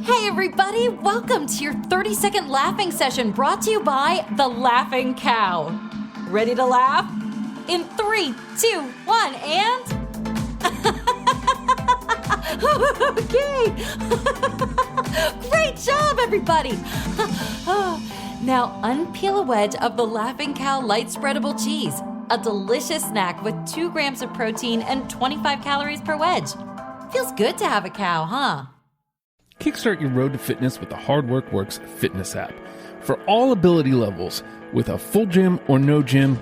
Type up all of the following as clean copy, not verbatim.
Hey everybody, welcome to your 30-second laughing session brought to you by The Laughing Cow. Ready to laugh? In 3, 2, 1, and... Okay! Great job, everybody! Now unpeel a wedge of the Laughing Cow light spreadable cheese, a delicious snack with 2 grams of protein and 25 calories per wedge. Feels good to have a cow, huh? Kickstart your road to fitness with the Hard Work Works fitness app. For all ability levels, with a full gym or no gym,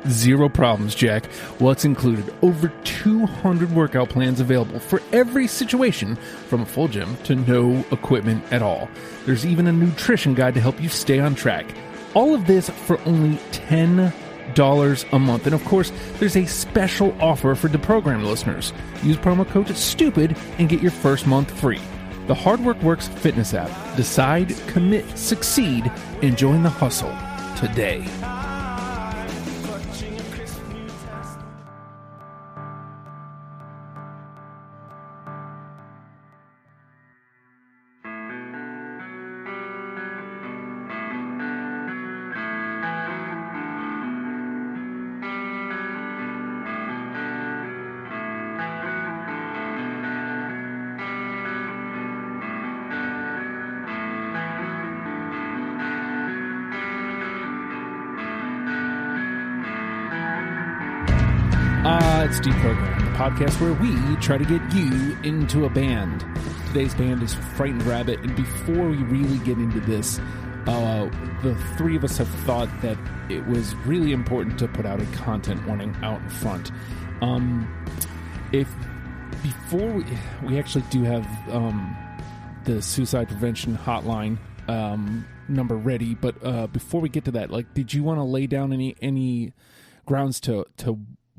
zero problems, Jack. Well, it's included over 200 workout plans available for every situation, from a full gym to no equipment at all. There's even a nutrition guide to help you stay on track. All of this for only $10 a month. And of course, there's a special offer for the program listeners. Use promo code STUPID and get your first month free. The Hard Work Works fitness app. Decide, commit, succeed, and join the hustle today. It's Deprogram, the podcast where we try to get you into a band. Today's band is Frightened Rabbit, and before we really get into this, the three of us have thought that it was really important to put out a content warning out in front. Before we actually do have the suicide prevention hotline number ready, but before we get to that, did you want to lay down any grounds to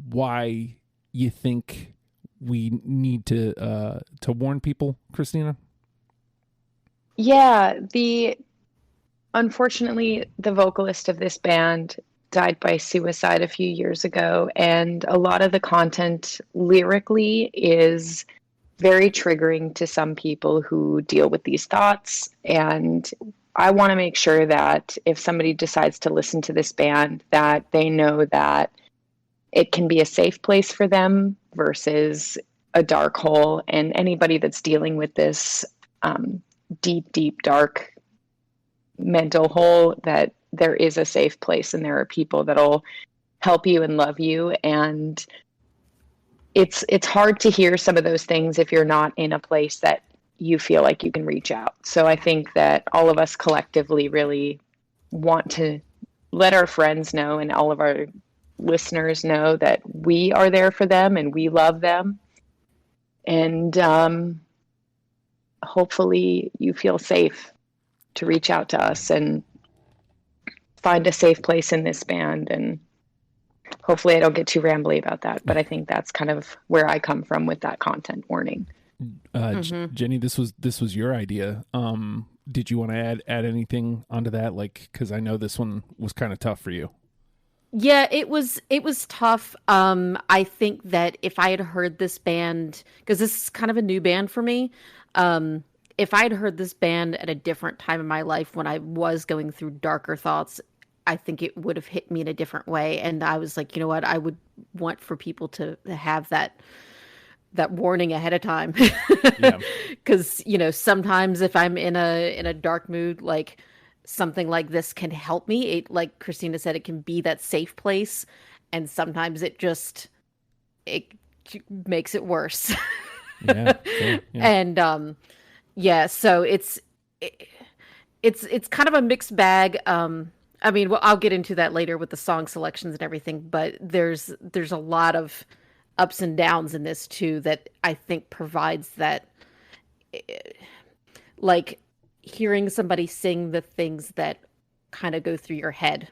why you think we need to warn people, Christina? Yeah, unfortunately, the vocalist of this band died by suicide a few years ago, and a lot of the content lyrically is very triggering to some people who deal with these thoughts. And I want to make sure that if somebody decides to listen to this band, that they know that it can be a safe place for them versus a dark hole. And anybody that's dealing with this deep, dark mental hole, that there is a safe place and there are people that'll help you and love you. And it's hard to hear some of those things if you're not in a place that you feel like you can reach out. So I think that all of us collectively really want to let our friends know and all of our listeners know that we are there for them and we love them. And hopefully you feel safe to reach out to us and find a safe place in this band. And hopefully I don't get too rambly about that, but I think that's kind of where I come from with that content warning. Jenny, this was your idea. Did you want to add anything onto that? Because I know this one was kind of tough for you. Yeah, it was tough. I think that if I had heard this band, because this is kind of a new band for me, if I had heard this band at a different time in my life when I was going through darker thoughts, I think it would have hit me in a different way. And I was like, you know what, I would want for people to have that warning ahead of time. Because sometimes if I'm in a dark mood, something like this can help me. It, like Christina said, it can be that safe place, and sometimes it makes it worse. Yeah. And so it's kind of a mixed bag. I'll get into that later with the song selections and everything, but there's a lot of ups and downs in this too that I think provides that, hearing somebody sing the things that kind of go through your head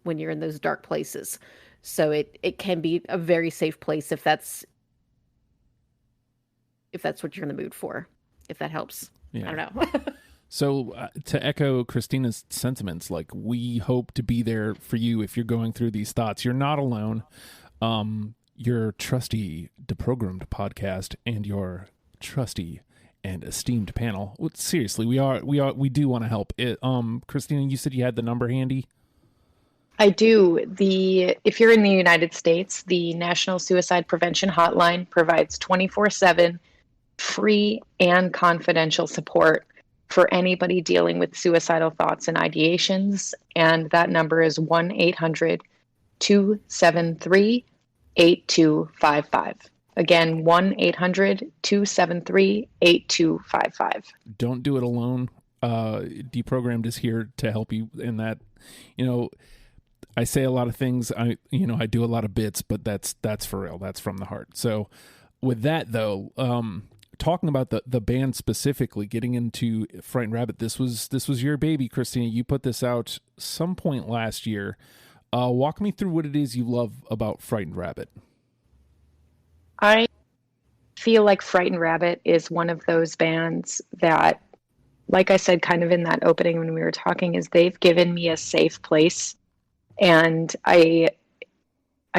when you're in those dark places. So it can be a very safe place if that's what you're in the mood for, if that helps. Yeah. I don't know. So to echo Christina's sentiments, we hope to be there for you if you're going through these thoughts. You're not alone. Your trusty Deprogrammed podcast and your trusty and esteemed panel. Well, seriously, we do want to help. Christina, you said you had the number handy. I do. If you're in the United States, the National Suicide Prevention Hotline provides 24/7 free and confidential support for anybody dealing with suicidal thoughts and ideations. And that number is 1-800-273-8255. Again, 1-800-273-8255. Don't do it alone. Deprogrammed is here to help you in that. I say a lot of things. I do a lot of bits, but that's for real. That's from the heart. So with that though, talking about the band specifically, getting into Frightened Rabbit, this was your baby, Christina. You put this out some point last year. Walk me through what it is you love about Frightened Rabbit. I feel like Frightened Rabbit is one of those bands that, like I said, kind of in that opening when we were talking, is they've given me a safe place. And I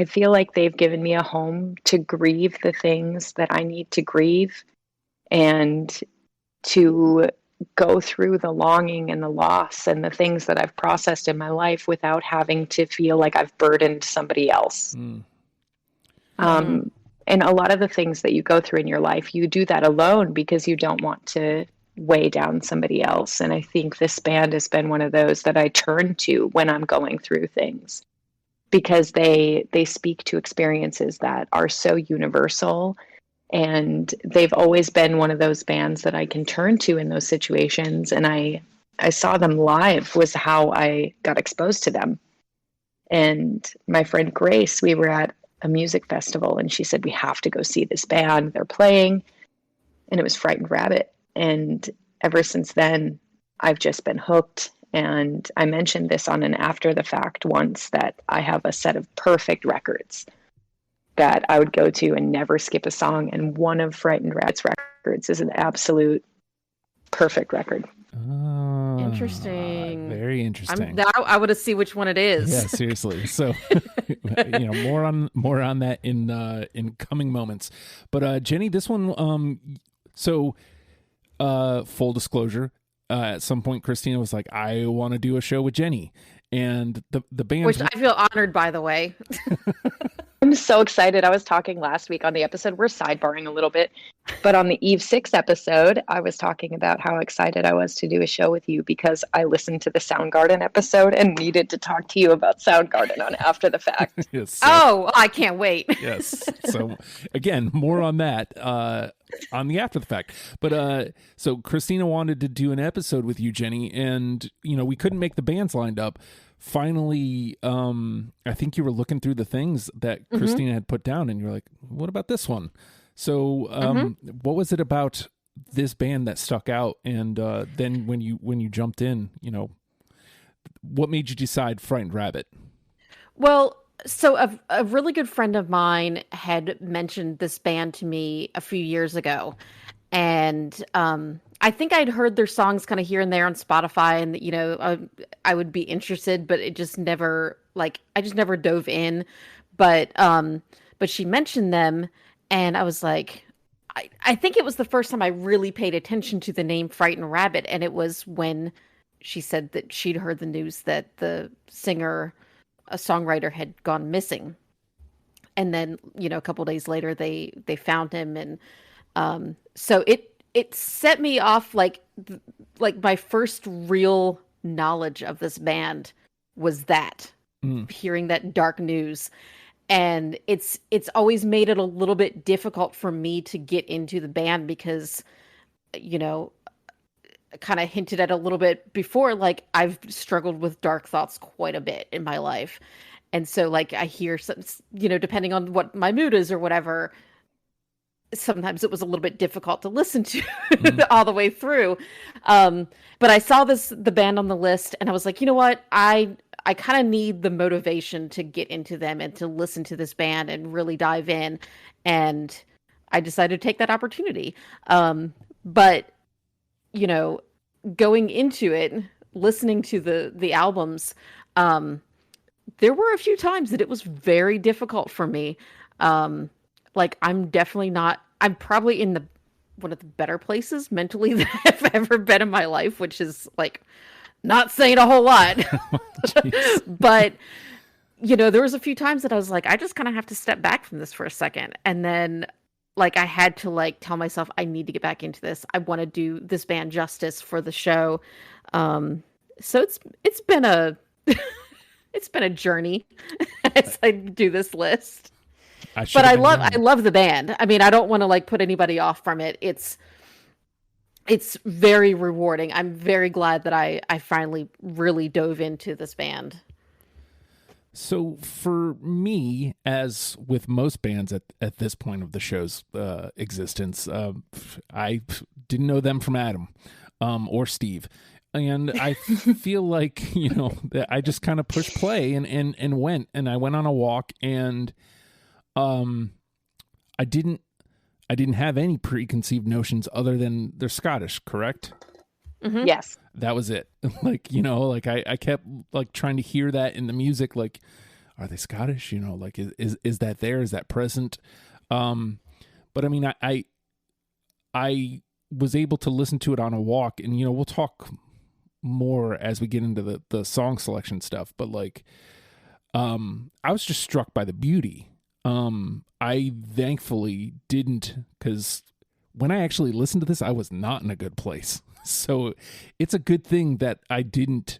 feel like they've given me a home to grieve the things that I need to grieve and to go through the longing and the loss and the things that I've processed in my life without having to feel like I've burdened somebody else. And a lot of the things that you go through in your life, you do that alone because you don't want to weigh down somebody else. And I think this band has been one of those that I turn to when I'm going through things, because they speak to experiences that are so universal. And they've always been one of those bands that I can turn to in those situations. And I saw them live was how I got exposed to them. And my friend Grace, we were at a music festival and she said, we have to go see this band. They're playing. And it was Frightened Rabbit. And ever since then, I've just been hooked. And I mentioned this on an After the Fact once, that I have a set of perfect records that I would go to and never skip a song. And one of Frightened Rabbit's records is an absolute perfect record. Interesting. Very interesting. I want to see which one it is. Yeah, seriously. So, more on that in coming moments. But Jenny, this one, full disclosure, at some point Christina was like, I want to do a show with Jenny, and the band, which I feel honored, by the way. I'm so excited. I was talking last week on the episode, we're sidebarring a little bit, but on the Eve 6 episode, I was talking about how excited I was to do a show with you because I listened to the Soundgarden episode and needed to talk to you about Soundgarden on After the Fact. Yes, I can't wait. Yes. So again, more on that on the After the Fact. But so Christina wanted to do an episode with you, Jenny, and we couldn't make the bands lined up. Finally, I think you were looking through the things that Christina had put down, and you're like, what about this one? So what was it about this band that stuck out? And then when you jumped in, what made you decide Frightened Rabbit? Well, so a really good friend of mine had mentioned this band to me a few years ago. And I think I'd heard their songs kind of here and there on Spotify, and I would be interested, but it just never I just never dove in. But she mentioned them, and I was like, I think it was the first time I really paid attention to the name Frightened Rabbit, and it was when she said that she'd heard the news that the singer, a songwriter, had gone missing, and then a couple days later they found him, and so it set me off like my first real knowledge of this band was that hearing that dark news. And it's always made it a little bit difficult for me to get into the band because, kind of hinted at a little bit before, I've struggled with dark thoughts quite a bit in my life. And so I hear some, depending on what my mood is or whatever, sometimes it was a little bit difficult to listen to all the way through. But I saw the band on the list and I was like, you know what? I kind of need the motivation to get into them and to listen to this band and really dive in. And I decided to take that opportunity. But, going into it, listening to the albums, there were a few times that it was very difficult for me. I'm probably in one of the better places mentally that I've ever been in my life, which is like not saying a whole lot. Jeez. But there was a few times that I was like, I just kind of have to step back from this for a second. And then like I had to like tell myself I need to get back into this. I want to do this band justice for the show. So it's been a it's been a journey as I do this list. But I love the band. I mean, I don't want to like put anybody off from it. It's very rewarding. I'm very glad that I finally really dove into this band. So for me, as with most bands at this point of the show's existence, I didn't know them from Adam or Steve. And I feel like, that I just kind of pushed play and went. And I went on a walk, and I didn't have any preconceived notions other than they're Scottish, correct? Mm-hmm. Yes. That was it. Like, I kept like trying to hear that in the music. Like, are they Scottish? Like, is that there? Is that present? But I mean, I was able to listen to it on a walk, and, we'll talk more as we get into the song selection stuff. But like, I was just struck by the beauty. I thankfully didn't, because when I actually listened to this, I was not in a good place. So it's a good thing that I didn't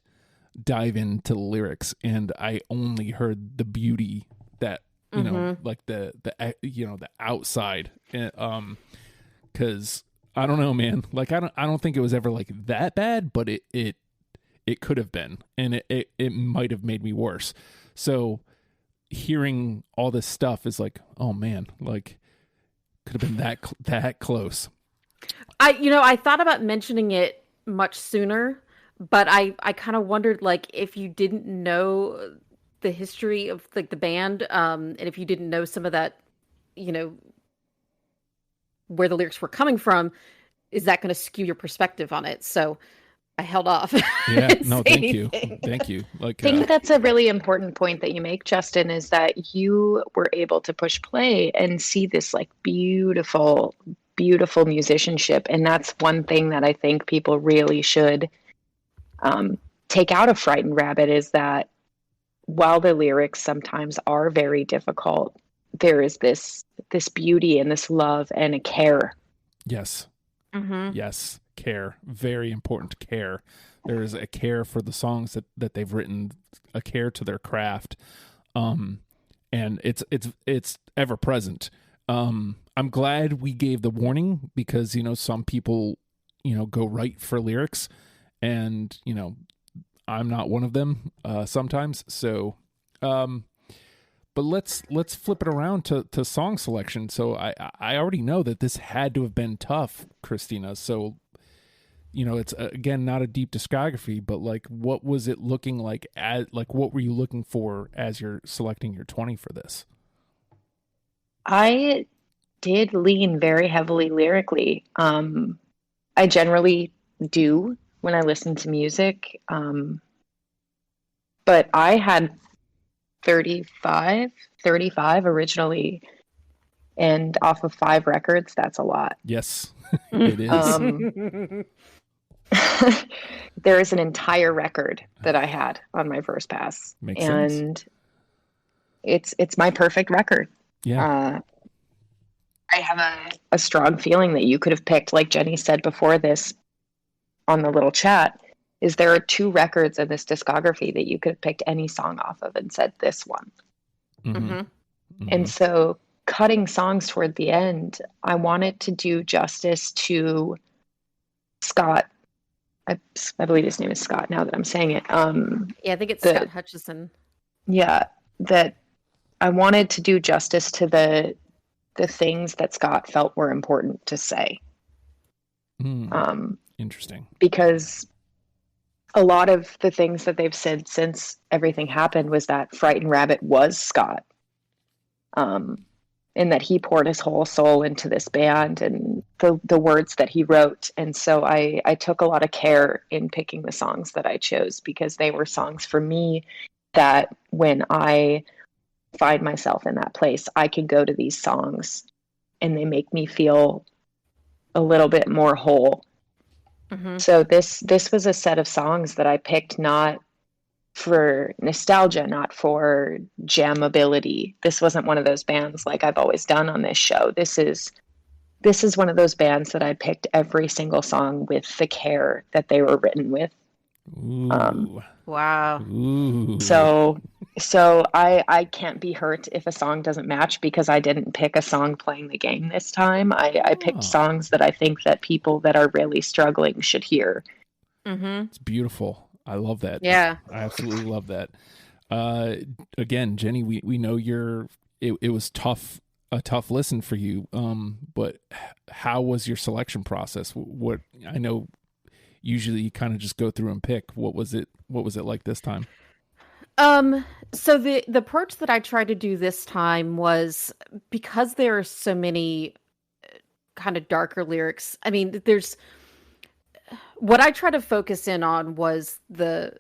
dive into the lyrics and I only heard the beauty that, like the outside. Cause I don't know, man, like, I don't think it was ever like that bad, but it could have been, and it might've made me worse. So hearing all this stuff is like, oh man, like could have been that close. I thought about mentioning it much sooner, but I kind of wondered, like, if you didn't know the history of like the band, and if you didn't know some of that, where the lyrics were coming from, is that going to skew your perspective on it? So I held off. Yeah, no, thank you. Thank you. Like, I think that's a really important point that you make, Justin, is that you were able to push play and see this like beautiful, beautiful musicianship. And that's one thing that I think people really should take out of Frightened Rabbit, is that while the lyrics sometimes are very difficult, there is this beauty and this love and a care. Yes. Mm-hmm. Yes. Care. Very important care. There is a care for the songs that they've written, a care to their craft. And it's ever present. I'm glad we gave the warning, because, some people, go right for lyrics, and, I'm not one of them, sometimes. So, but let's flip it around to song selection. So I already know that this had to have been tough, Christina. So, it's again, not a deep discography, but like, what was it looking like what were you looking for as you're selecting your 20 for this? I did lean very heavily lyrically. I generally do when I listen to music. But I had 35 originally, and off of 5 records, that's a lot. Yes, it is. There is an entire record that I had on my first pass. Makes sense. And it's my perfect record. Yeah. I have a strong feeling that you could have picked, like Jenny said before this on the little chat, is there are 2 records in this discography that you could have picked any song off of and said this one. Mm-hmm. Mm-hmm. And so cutting songs toward the end, I wanted to do justice to Scott. I believe his name is Scott now that I'm saying it. Yeah, I think it's Scott Hutchison. Yeah, that I wanted to do justice to the things that Scott felt were important to say. Interesting. Because a lot of the things that they've said since everything happened was that Frightened Rabbit was Scott. And that he poured his whole soul into this band and the words that he wrote. And so I took a lot of care in picking the songs that I chose, because they were songs for me that when I find myself in that place, I can go to these songs and they make me feel a little bit more whole. Mm-hmm. So this was a set of songs that I picked not for nostalgia, not for jammability. This wasn't one of those bands like I've always done on this show. This is one of those bands that I picked every single song with the care that they were written with. Ooh. Wow. Ooh. So I can't be hurt if a song doesn't match because I didn't pick a song playing the game this time. I picked Oh. songs that I think that people that are really struggling should hear. Mm-hmm. It's beautiful. I love that. Yeah. I absolutely love that. Again, Jenny, we know it was a tough listen for you. But how was your selection process? What I know usually you kind of just go through and pick. What was it like this time? So the approach that I tried to do this time was, because there are so many kind of darker lyrics. I mean, what I try to focus in on was the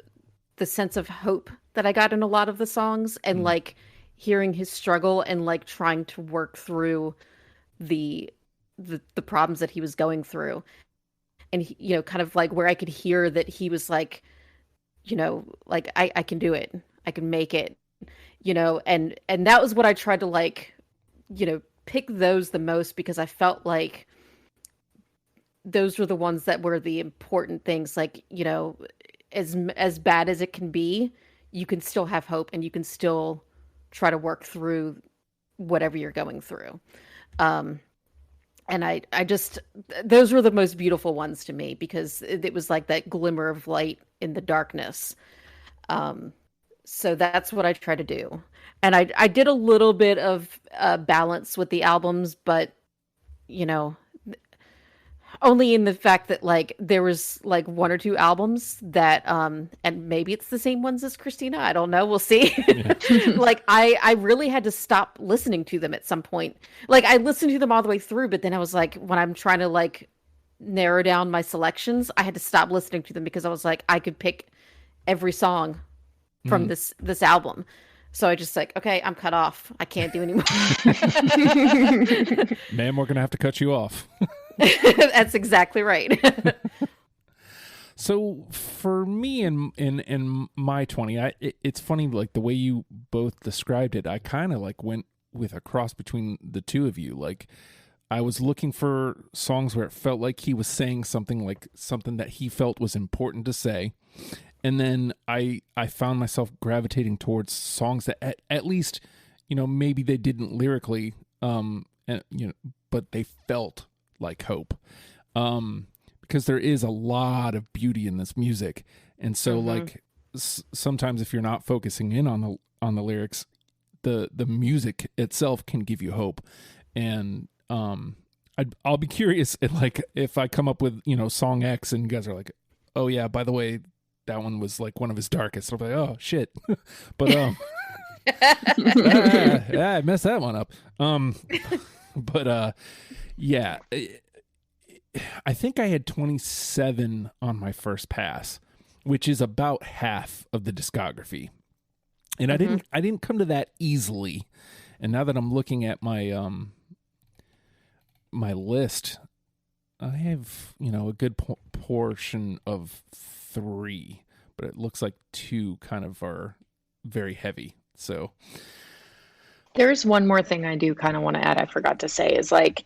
sense of hope that I got in a lot of the songs, and like hearing his struggle and like trying to work through the problems that he was going through. And he, kind of like where I could hear that he was like, like I can do it. I can make it, and that was what I tried to like, pick those the most, because I felt like those were the ones that were the important things. Like, as bad as it can be, you can still have hope and you can still try to work through whatever you're going through. And I just, those were the most beautiful ones to me, because it was like that glimmer of light in the darkness. So that's what I try to do. And I did a little bit of balance with the albums, but, only in the fact that like there was like one or two albums that and maybe it's the same ones as Christina, I don't know, we'll see. Yeah. Like I really had to stop listening to them at some point. Like I listened to them all the way through, but then I was like, when I'm trying to like narrow down my selections, I had to stop listening to them, because I was like, I could pick every song from this album. So I just like, okay, I'm cut off. I can't do anymore. Man, we're gonna have to cut you off. That's exactly right. So for me in my 20, it's funny, like the way you both described it, I kind of like went with a cross between the two of you. Like I was looking for songs where it felt like he was saying something that he felt was important to say. And then I found myself gravitating towards songs that at least, maybe they didn't lyrically, but they felt like hope. Because there is a lot of beauty in this music. And so like sometimes if you're not focusing in on the lyrics, the music itself can give you hope. And I'll be curious if I come up with, song X and you guys are like, oh yeah, by the way, that one was like one of his darkest. I'll be like, oh shit. But I messed that one up. But yeah, I think I had 27 on my first pass, which is about half of the discography. And I didn't come to that easily. And now that I'm looking at my my list, I have, a good portion of 3, but it looks like 2 kind of are very heavy. So there's one more thing I do kind of want to add. I forgot to say is like,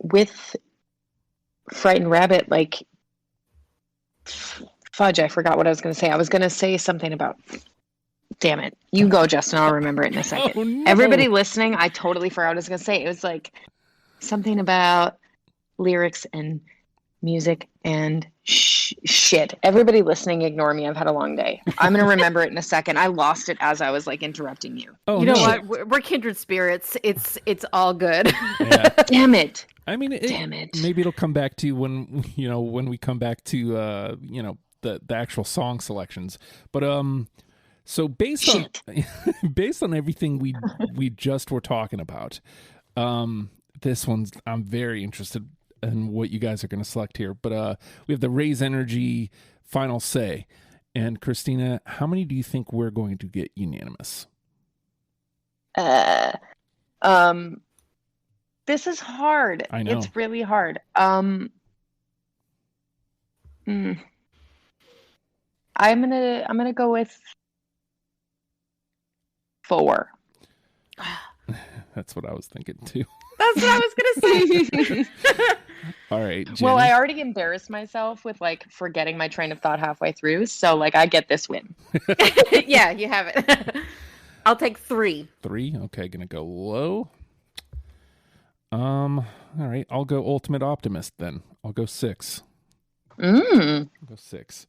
with Frightened Rabbit, like, fudge, I forgot what I was going to say. I was going to say something about, damn it. You go, Justin. I'll remember it in a second. Oh, no. Everybody listening, I totally forgot what I was going to say. It was like something about lyrics and music and shit. Everybody listening, ignore me. I've had a long day. I'm going to remember it in a second. I lost it as I was like interrupting you. Oh, you know no. what? We're kindred spirits. It's all good. Yeah. Damn it. I mean, Damn it. Maybe it'll come back to you when we come back to the actual song selections. But so based on everything we just were talking about, this one's, I'm very interested in what you guys are going to select here. But we have the Raise Energy Final Say, and Christina, how many do you think we're going to get unanimous? This is hard. I know. It's really hard. I'm gonna go with 4. That's what I was thinking too. That's what I was gonna say. All right, Jenny. Well, I already embarrassed myself with like forgetting my train of thought halfway through, so like I get this win. Yeah, you have it. I'll take 3. 3. Okay, gonna go low. All right, I'll go Ultimate Optimist then. I'll go 6. I'll go 6.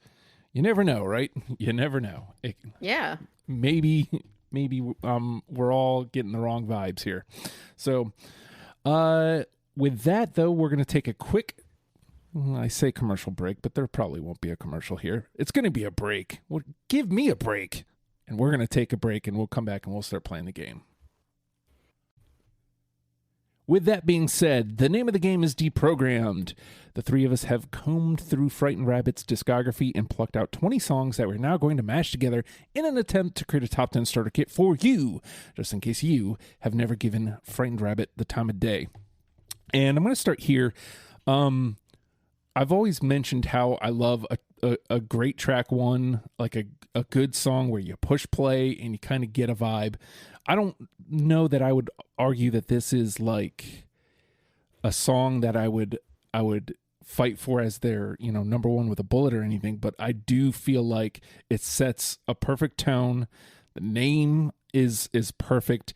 You never know, right? You never know. Yeah. Maybe we're all getting the wrong vibes here. So, with that though, we're gonna take a quick. I say commercial break, but there probably won't be a commercial here. It's gonna be a break. Well, give me a break, and we're gonna take a break, and we'll come back and we'll start playing the game. With that being said, the name of the game is Deprogrammed. The 3 of us have combed through Frightened Rabbit's discography and plucked out 20 songs that we're now going to mash together in an attempt to create a top 10 starter kit for you, just in case you have never given Frightened Rabbit the time of day. And I'm going to start here. I've always mentioned how I love a great track one, like a good song where you push play and you kind of get a vibe. I don't know that I would argue that this is like a song that I would fight for as their, number one with a bullet or anything, but I do feel like it sets a perfect tone. The name is perfect,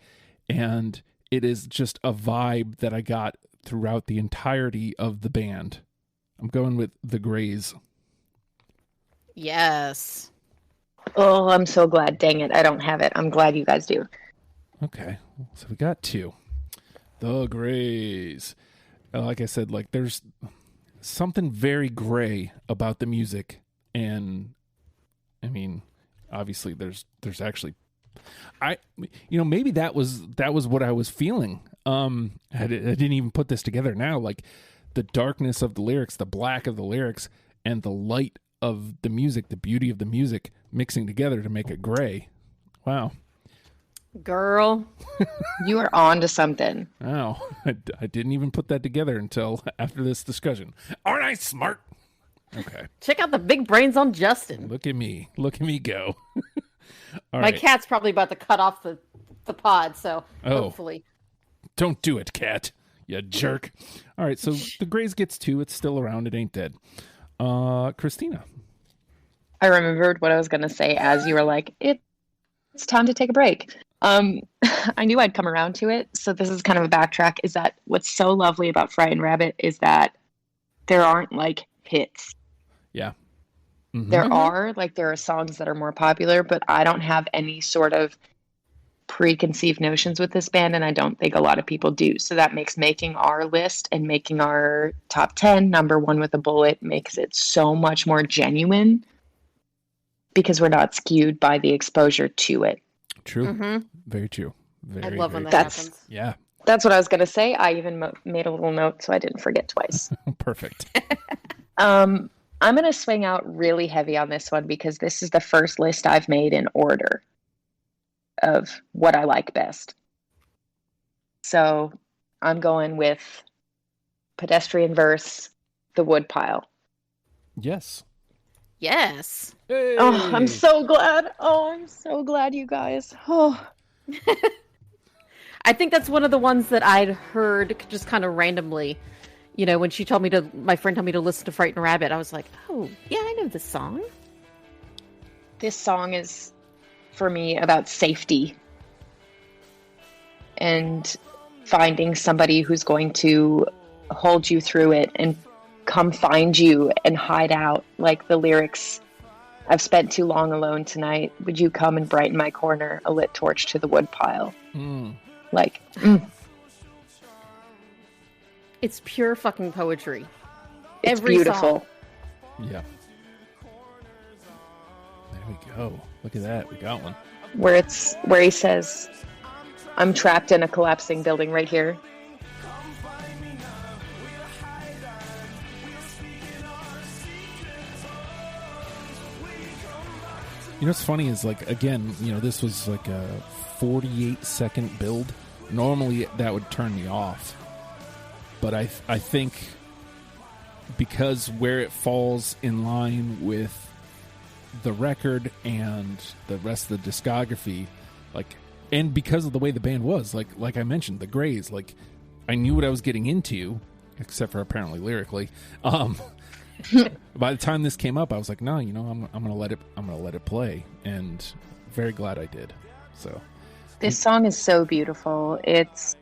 and it is just a vibe that I got throughout the entirety of the band. I'm going with The Grays. Yes. Oh, I'm so glad. Dang it. I don't have it. I'm glad you guys do. Okay. So we got 2. The Grays. Like I said, like there's something very gray about the music. And I mean, obviously there's actually, maybe that was what I was feeling. I didn't even put this together now. Like the darkness of the lyrics, the black of the lyrics, and the light of the music, the beauty of the music mixing together to make it gray. Wow. Girl. You are on to something. Oh, I didn't even put that together until after this discussion. Aren't I smart? Okay. Check out the big brains on Justin. Look at me go. All My right. cat's probably about to cut off the pod, so hopefully. Don't do it, cat. You jerk. All right, so the Grays gets 2. It's still around. It ain't dead. Christina. I remembered what I was going to say as you were like, it's time to take a break. I knew I'd come around to it. So this is kind of a backtrack, is that what's so lovely about Frightened Rabbit is that there aren't like hits. Yeah. Mm-hmm. There are songs that are more popular, but I don't have any sort of preconceived notions with this band, and I don't think a lot of people do. So that makes making our list and making our top 10 number 1 with a bullet makes it so much more genuine because we're not skewed by the exposure to it. True. Mm-hmm. Very true. I love when that happens. Yeah. That's what I was going to say. I even made a little note so I didn't forget twice. Perfect. I'm going to swing out really heavy on this one because this is the first list I've made in order of what I like best. So I'm going with Pedestrian Verse, The Woodpile. Yes. Yes. Hey. Oh, I'm so glad. Oh, I'm so glad, you guys. Oh. I think that's one of the ones that I'd heard just kind of randomly. When my friend told me to listen to Frightened Rabbit, I was like, oh, yeah, I know this song. This song is, for me, about safety and finding somebody who's going to hold you through it and come find you and hide out. Like the lyrics, I've spent too long alone tonight. Would you come and brighten my corner, a lit torch to the woodpile? It's pure fucking poetry. It's Every beautiful. Song. Yeah. There we go. Look at that. We got one. Where he says, I'm trapped in a collapsing building right here. What's funny is, like, again, this was like a 48-second build. Normally that would turn me off. but I think because where it falls in line with the record and the rest of the discography, like, and because of the way the band was, like I mentioned, the Grays, like, I knew what I was getting into, except for apparently lyrically. By the time this came up, I was like, no, I'm gonna let it play, and very glad I did. So this song is so beautiful. It's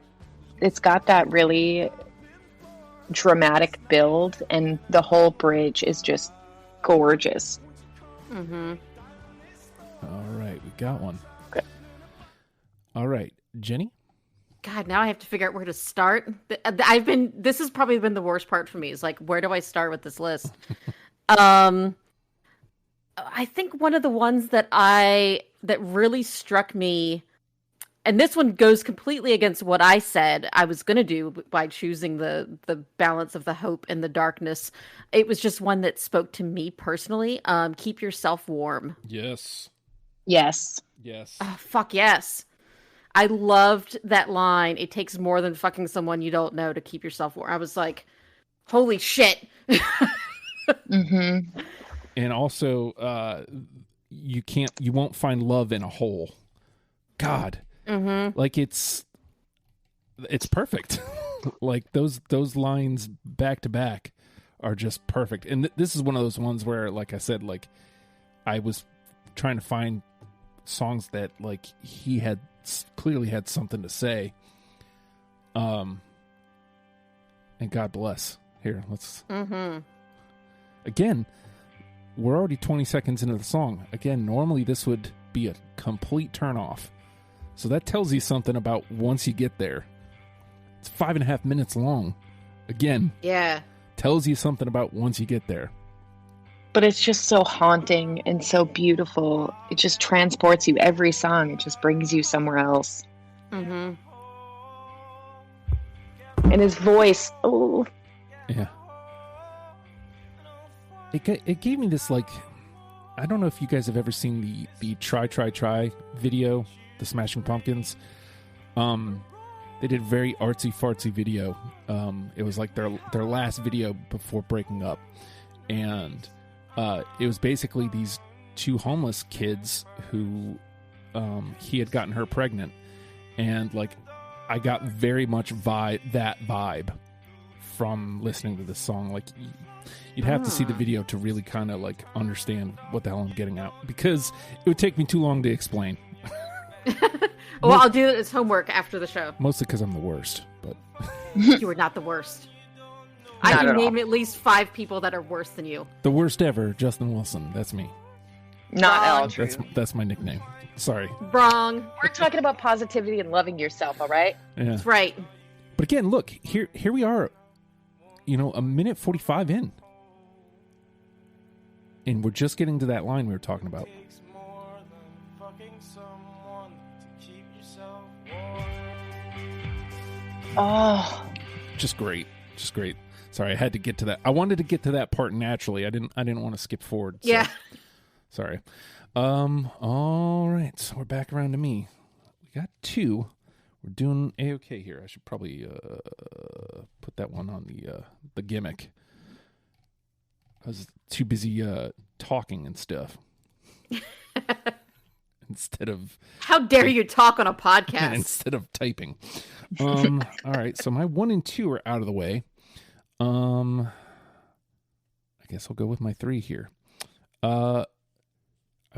got that really dramatic build, and the whole bridge is just gorgeous. Mm-hmm. All right, we got one. Okay. All right, Jenny. God, now I have to figure out where to start. This has probably been the worst part for me, is like, where do I start with this list? I think one of the ones that really struck me, and this one goes completely against what I said I was going to do by choosing the balance of the hope and the darkness. It was just one that spoke to me personally. Keep Yourself Warm. Yes. Yes. Oh, fuck yes. I loved that line. It takes more than fucking someone you don't know to keep yourself warm. I was like, holy shit. Mm-hmm. And also, you won't find love in a hole. God. Mm-hmm. Like, it's perfect. Like, those lines back to back are just perfect. And this is one of those ones where, like I said, like, I was trying to find songs that, like, he had clearly had something to say. And God bless. Here, let's... Mm-hmm. Again, we're already 20 seconds into the song. Again, normally this would be a complete turn-off. So that tells you something about once you get there. It's 5.5 minutes long. Again. Yeah. Tells you something about once you get there. But it's just so haunting and so beautiful. It just transports you every song. It just brings you somewhere else. Mm-hmm. And his voice, oh. Yeah. It gave me this, like, I don't know if you guys have ever seen the Try video, the Smashing Pumpkins. They did a very artsy-fartsy video. It was like their last video before breaking up. And it was basically these two homeless kids who he had gotten her pregnant. And, like, I got very much that vibe from listening to this song. Like, you'd have to see the video to really kind of, like, understand what the hell I'm getting at, because it would take me too long to explain. Well, I'll do it as homework after the show. Mostly because I'm the worst, but You are not the worst. I Not can at all. name at least 5 people that are worse than you. the worst ever, Justin Wilson. That's me. Not at all Wrong. true. That's my nickname. Sorry. Wrong. We're talking about positivity and loving yourself, all right? Yeah. That's right. But again, look, here we are, a minute 45 in. And we're just getting to that line we were talking about. Oh, Just great. Sorry, I had to get to that. I wanted to get to that part naturally. I didn't want to skip forward. So. Yeah. Sorry. All right. So we're back around to me. We got 2. We're doing A-okay here. I should probably put that one on the gimmick. I was too busy talking and stuff. Instead of... How dare you talk on a podcast? Instead of typing. All right. So my 1 and 2 are out of the way. I guess I'll go with my 3 here. I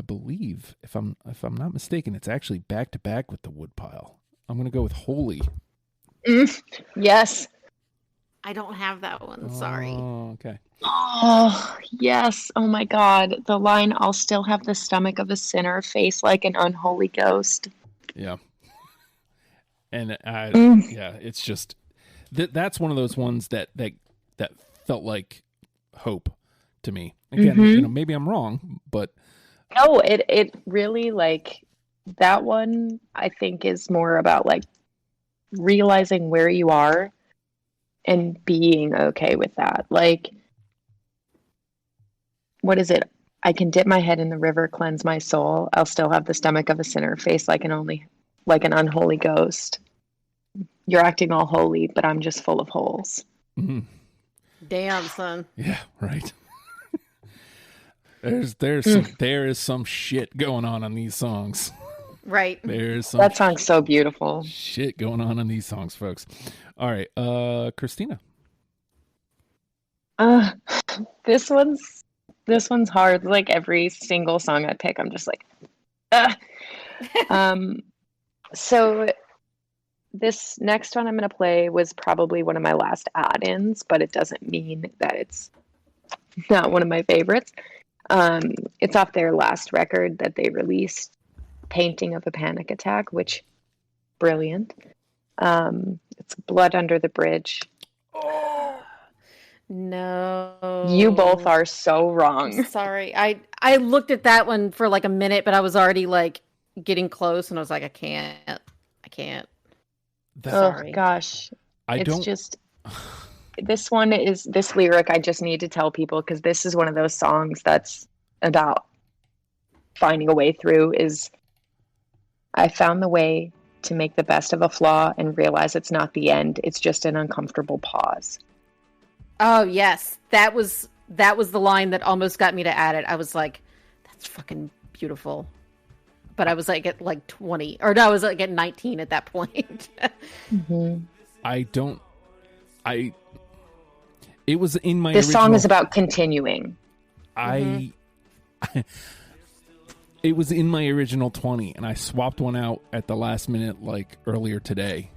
believe, if I'm not mistaken, it's actually back to back with the Woodpile. I'm going to go with Holy. yes. I don't have that one. Sorry. Oh, okay. Oh, yes. Oh, my God. The line, I'll still have the stomach of a sinner, face like an unholy ghost. Yeah. And yeah, it's just that's one of those ones that felt like hope to me. Again, maybe I'm wrong, but No, it really, like, that one, I think, is more about, like, realizing where you are and being okay with that. Like, what is it? I can dip my head in the river, cleanse my soul. I'll still have the stomach of a sinner, face like an unholy ghost. you're acting all holy, but I'm just full of holes. Mhm. Damn, son. Yeah, right. there is some shit going on these songs. Right. There's some That song's so beautiful. shit going on these songs, folks. All right, Christina. This one's hard. Like every single song I pick, I'm just like, So this next one I'm going to play was probably one of my last add-ins, but it doesn't mean that it's not one of my favorites. It's off their last record that they released, Painting of a Panic Attack, which brilliant. It's Blood Under the Bridge. No. You both are so I'm wrong. sorry. I looked at that one for like a minute, but I was already like getting close, and I was like, I can't. That, Oh Sorry. gosh. I It's don't. just this one is this lyric I just need to tell people because this is one of those songs that's about finding a way through is I found the way to make the best of a flaw and realize it's not the end. It's just an uncomfortable pause. Oh yes, that was the line that almost got me to add it. I was like, that's fucking beautiful. But I was like at like 20, or no, I was like at 19 at that point. I don't. It was in my. This original, song is about continuing. It was in my original 20, and I swapped one out at the last minute, like earlier today.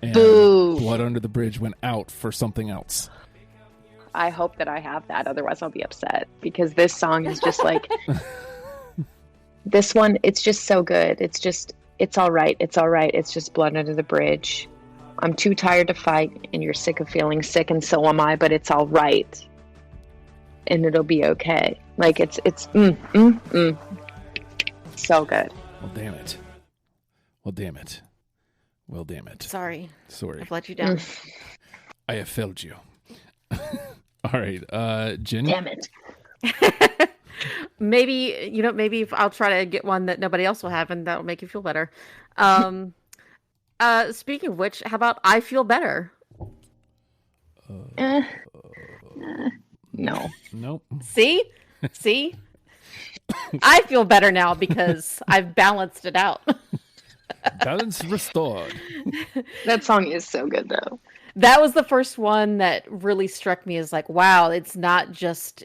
And Boo. Blood Under the Bridge went out for something else. I hope that I have that, otherwise I'll be upset because this song is just like this one, it's just so good. It's all right. It's all right. It's just blood under the bridge. I'm too tired to fight and you're sick of feeling sick and so am I, but it's all right. And it'll be okay. Like it's so good. Well, damn it. Well, damn it. Well, damn it. Sorry, Sorry. I've let you down. I have failed you. All right. Jen? Damn it. Maybe if I'll try to get one that nobody else will have, and that'll make you feel better. Speaking of which, how about I Feel Better? No. Nope. See? I feel better now because I've balanced it out. Balance restored. That song is so good though. That was the first one that really struck me as like, wow, it's not just,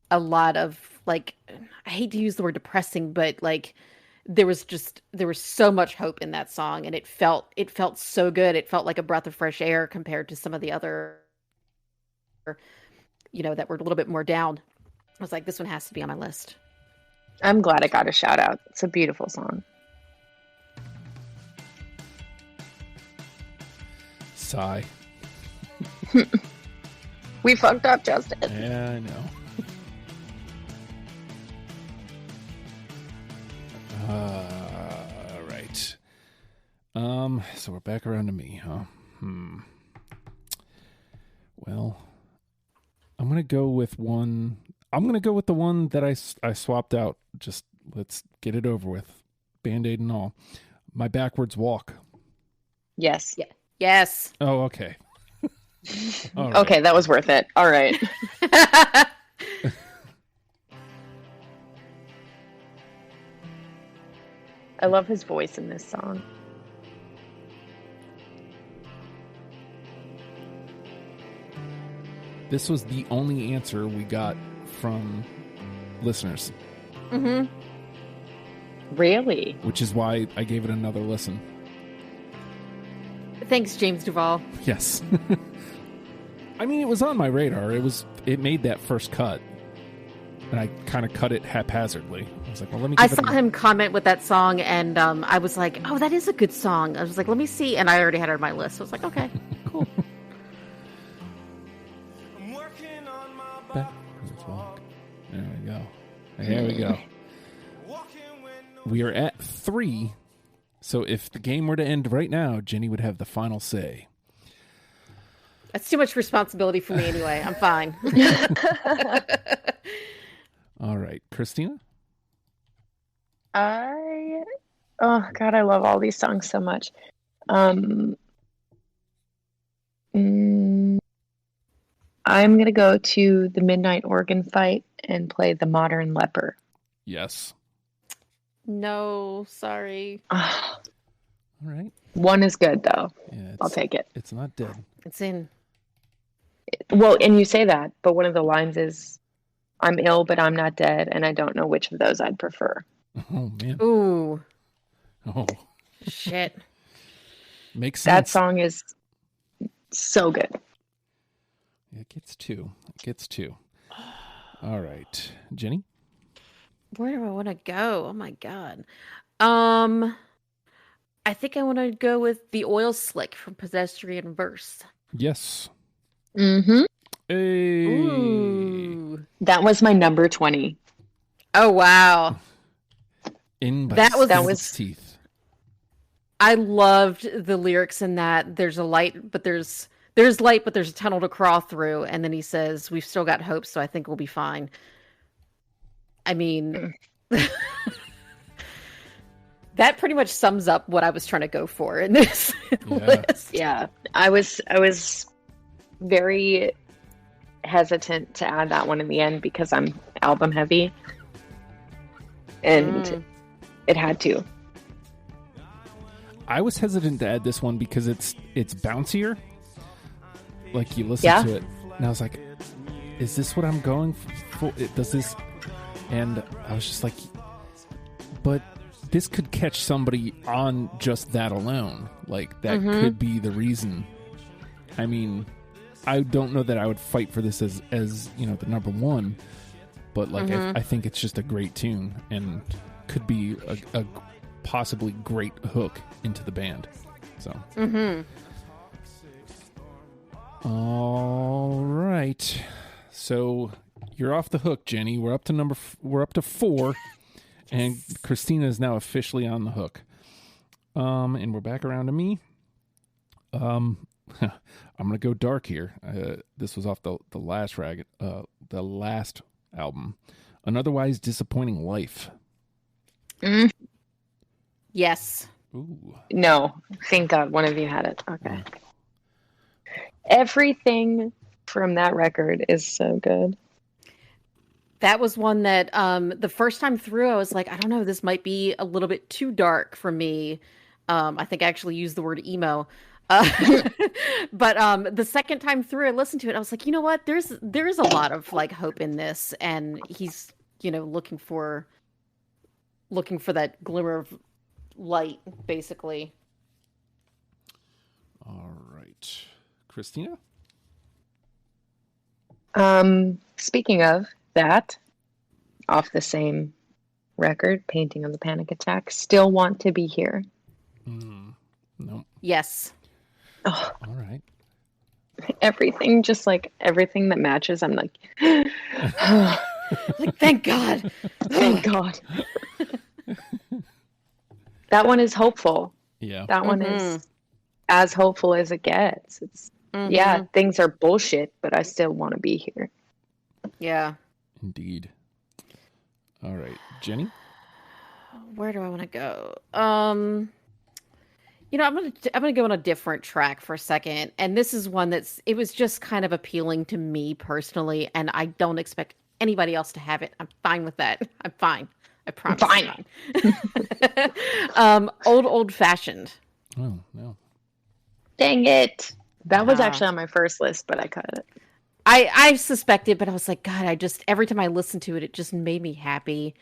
a lot of like, I hate to use the word depressing, but like there was so much hope in that song, and it felt so good. It felt like a breath of fresh air compared to some of the other, that were a little bit more down. I was like, this one has to be on my list. I'm glad it got a shout out. It's a beautiful song. Sigh. We fucked up, Justin. Yeah, I know. All right. So we're back around to me, huh? Well, I'm gonna go with one. I'm gonna go with the one that I swapped out. Just let's get it over with, Band-Aid and all. My Backwards Walk. Yes. Yeah. Yes. Oh, okay. All right. Okay, that was worth it. All right. I love his voice in this song. This was the only answer we got from listeners, Mm-hmm. Really? which is why I gave it another listen. Thanks, James Duvall. Yes. I mean, it was on my radar. It made that first cut, and I kind of cut it haphazardly. I was like, well, let me I give it saw him comment with that song, and I was like, oh, that is a good song. I was like, let me see. And I already had it on my list. So I was like, okay, cool. Backwards walk. There we go. There we go. We are at 3. So if the game were to end right now, Jenny would have the final say. That's too much responsibility for me anyway. I'm fine. All right, Christina? Oh God, I love all these songs so much. Um, I'm going to go to the Midnight Organ Fight and play the Modern Leper. Yes. No, sorry. Ah, All right. one is good, though. Yeah, I'll take it. It's not dead. It's in. Well, and you say that, but one of the lines is, I'm ill, but I'm not dead, and I don't know which of those I'd prefer. Oh, man. Ooh, Oh, shit. makes That sense. song is so good. It gets two. It gets two. All right. Jenny? Where do I want to go? Oh my god. I think I want to go with the Oil Slick from Pedestrian Verse. Yes. Mm-hmm. Hey. Ooh. That was my number 20. Oh wow. In by That was- skin of That its was- teeth. I loved the lyrics in that. There's a light, but there's light, but there's a tunnel to crawl through. And then he says, "We've still got hope, so I think we'll be fine." I mean, that pretty much sums up what I was trying to go for in this list. Yeah, I was very hesitant to add that one in the end because I'm album heavy, and it had to. I was hesitant to add this one because it's bouncier. Like you listen Yeah. to it, and I was like, "Is this what I'm going for? Does this?" And I was just like, "But this could catch somebody on just that alone. Like that could be the reason." I mean, I don't know that I would fight for this as the number one, but like I think it's just a great tune and could be a possibly great hook into the band. So. All right. So you're off the hook, Jenny. We're up to 4, and Christina is now officially on the hook. And we're back around to me. I'm gonna go dark here. This was off the last album, An Otherwise Disappointing Life. Yes. Ooh. No, thank God one of you had it. Okay. Everything from that record is so good. That was one that the first time through, I was like, I don't know, this might be a little bit too dark for me. I think I actually used the word emo. But the second time through, I listened to it. I was like, you know what? There's a lot of like hope in this, and he's looking for that glimmer of light, basically. All right, Christina. Speaking of that, off the same record, Painting of the Panic Attack, Still Want to Be Here. No. Yes. Oh, All right. everything, just like everything that matches. I'm like, Like, thank God. thank God. That one is hopeful. Yeah. That one is as hopeful as it gets. It's yeah, things are bullshit, but I still want to be here. Yeah. Indeed. All right, Jenny. Where do I want to go? I'm gonna go on a different track for a second, and this is one it was just kind of appealing to me personally, and I don't expect anybody else to have it. I'm fine with that. I'm fine. I promise. Fine. Old Fashioned. Oh no. Dang it. That was Yeah. actually on my first list, but I cut it. I suspected, but I was like, God, every time I listened to it, it just made me happy.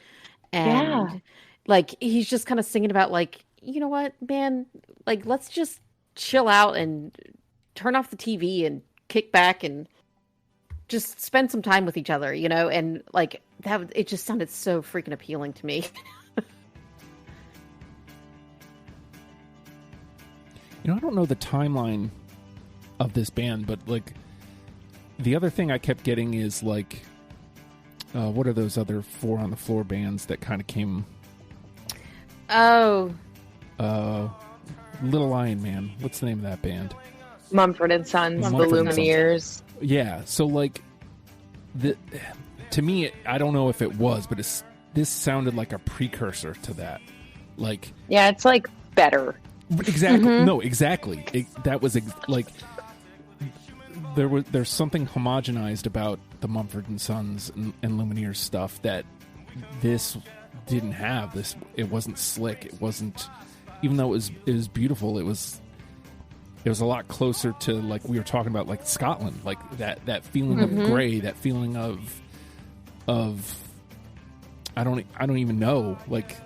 And like, he's just kind of singing about like, you know what, man, like, let's just chill out and turn off the TV and kick back and just spend some time with each other, and like it just sounded so freaking appealing to me. I don't know the timeline of this band, but like the other thing I kept getting is like, what are those other 4 on the Floor bands that kind of came? Oh, Little Lion Man. What's the name of that band? Mumford and Sons, Mumford The and Sons. Lumineers. Yeah. So like, to me, I don't know if it was, but this sounded like a precursor to that. Like, Yeah, it's like better. Exactly. Mhm. No, exactly. That was like there's something homogenized about the Mumford and Sons and Lumineers stuff that this didn't have. This, it wasn't slick. It wasn't, even though it was beautiful. It was a lot closer to, like we were talking about, like Scotland, like that feeling of gray, that feeling of I don't even know, like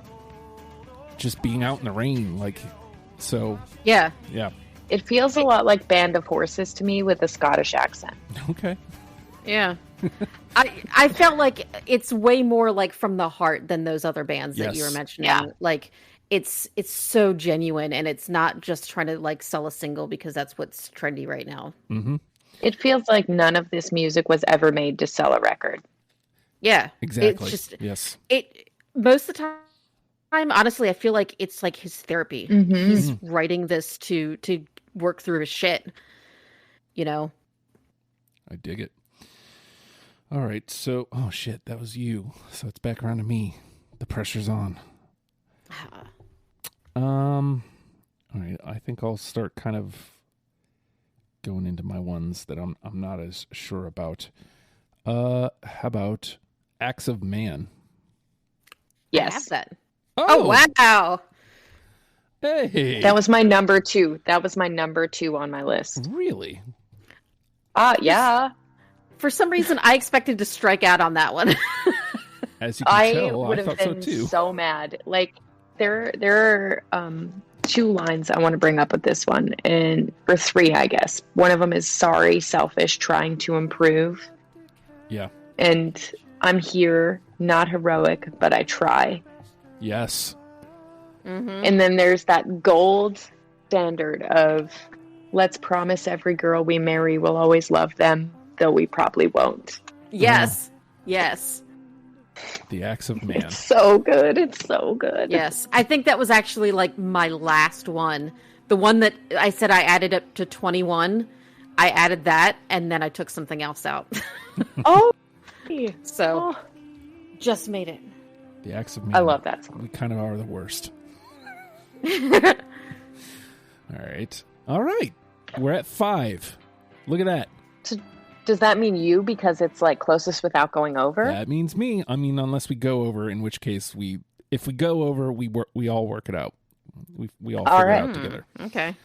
just being out in the rain, like, so Yeah. yeah. It feels a lot like Band of Horses to me with a Scottish accent. Okay. Yeah. I felt like it's way more like from the heart than those other bands that you were Yes. mentioning. Yeah. Like it's so genuine, and it's not just trying to like sell a single because that's what's trendy right now. Mm-hmm. It feels like none of this music was ever made to sell a record. Yeah. Exactly. It's just Yes. it most of the time, honestly, I feel like it's like his therapy. Mm-hmm. He's writing this to work through his shit. You know? I dig it. All right, so oh shit, that was you. So it's back around to me. The pressure's on. All right, I think I'll start kind of going into my ones that I'm not as sure about. How about Acts of Man? I have Yes. that. Oh wow. Hey, That was my number 2. That was my number 2 on my list. really? Yeah. For some reason I expected to strike out on that one. As you can I tell, would I have thought so been too. so mad. Like there are 2 lines I want to bring up with this one, or 3, I guess. One of them is sorry, selfish, trying to improve, Yeah. and I'm here, not heroic, but I try. Yes. Mm-hmm. And then there's that gold standard of let's promise every girl we marry will always love them, though we probably won't. Yes. Yes. The Acts of Man. It's so good. It's so good. Yes. I think that was actually like my last one. The one that I said I added up to 21. I added that and then I took something else out. Oh, So oh, just made it. The Acts of Man. I love that song. We kind of are the worst. All right. We're at 5. Look at that. Does that mean you because it's like closest without going over? That means me. I mean, unless we go over, in which case if we go over, we all work it out. We all figure it out together. Okay.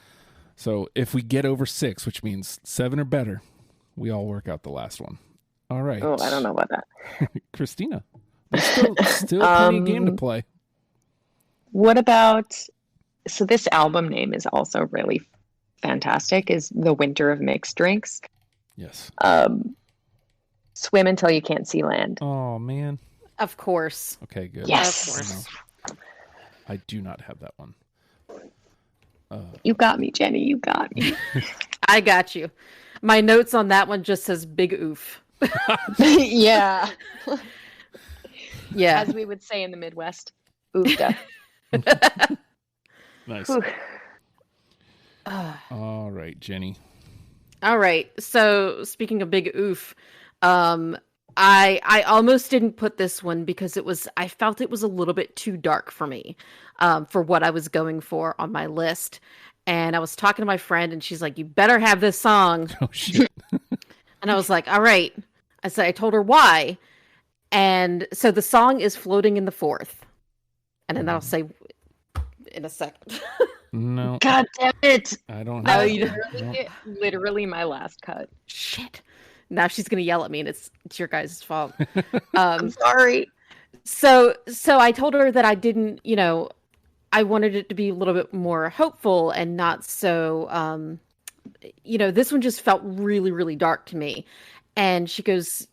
So if we get over 6, which means 7 or better, we all work out the last one. All right. Oh, I don't know about that. Christina. There's still plenty of game to play. What about, so this album name is also really fantastic, is The Winter of Mixed Drinks. Yes. Swim until you can't see land. Oh, man. Of course. Okay, good. Yes. Of course. I do not have that one. You got me, Jenny. You got me. I got you. My notes on that one just says big oof. Yeah. Yeah. As we would say in the Midwest. Oofda. Nice. Whew. All right, Jenny. All right. So speaking of big oof, I almost didn't put this one because I felt it was a little bit too dark for me, for what I was going for on my list. And I was talking to my friend and she's like, you better have this song. Oh, shit. And I was like, all right. I told her why. And so the song is Floating in the Fourth. And then I'll say in a second. No, God damn it. I don't No, have you that one. No. Literally my last cut. Shit. Now she's going to yell at me and it's your guys' fault. I'm sorry. So I told her that I didn't, I wanted it to be a little bit more hopeful and not so, this one just felt really, really dark to me. And she goes,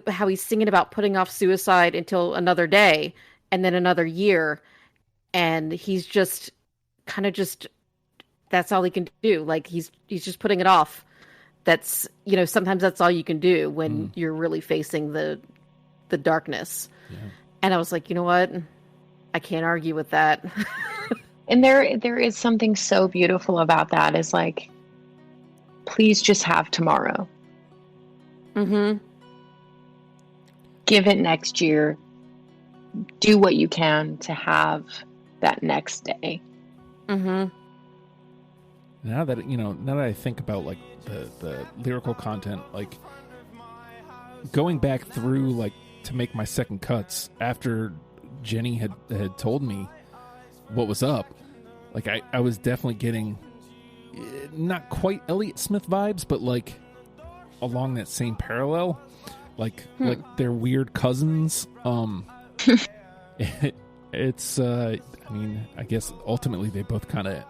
how he's singing about putting off suicide until another day and then another year. And he's just kind of that's all he can do. Like he's just putting it off. That's, sometimes that's all you can do when you're really facing the darkness. Yeah. And I was like, you know what? I can't argue with that. And there is something so beautiful about that, is like, please just have tomorrow. Mm-hmm. Give it next year. Do what you can to have that next day. Mm-hmm. Now that I think about like the lyrical content, like going back through like to make my second cuts after Jenny had told me what was up, like I was definitely getting not quite Elliott Smith vibes, but like along that same parallel, like they're weird cousins. It's I mean, I guess ultimately they both kind of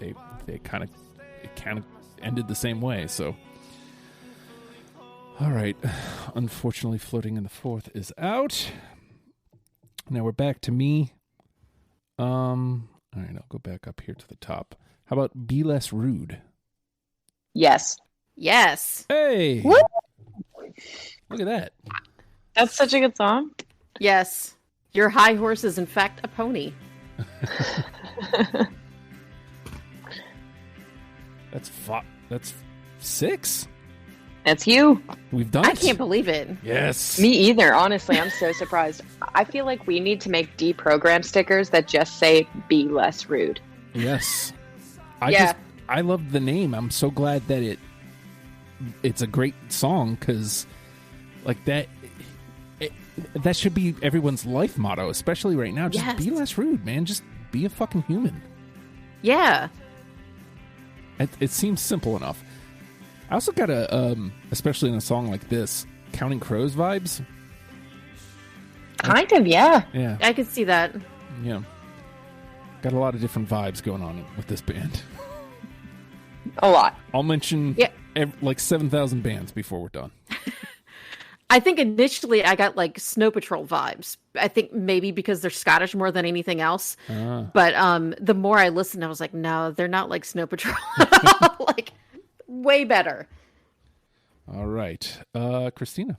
it kind of ended the same way. So, all right, unfortunately, Floating in the Fourth is out. Now we're back to me. All right, I'll go back up here to the top. How about Be Less Rude? Yes. Yes. Hey, Woo! Look at that. That's such a good song. Yes. Your high horse is in fact a pony. That's 6. That's you. We've done it. I can't believe it. Yes. Me either. Honestly, I'm so surprised. I feel like we need to make deprogram stickers that just say "Be less rude." Yes. Yeah. I love the name. I'm so glad that it's a great song, because like that should be everyone's life motto, especially right now. Just Yes. be less rude, man. Just be a fucking human. Yeah. It seems simple enough. I also got especially in a song like this, Counting Crows vibes. Kind of, yeah. Yeah. I could see that. Yeah. Got a lot of different vibes going on with this band. A lot. I'll mention like 7,000 bands before we're done. I think initially I got like Snow Patrol vibes. I think maybe because they're Scottish more than anything else. But the more I listened, I was like, no, they're not like Snow Patrol. Like, way better. All right. Christina.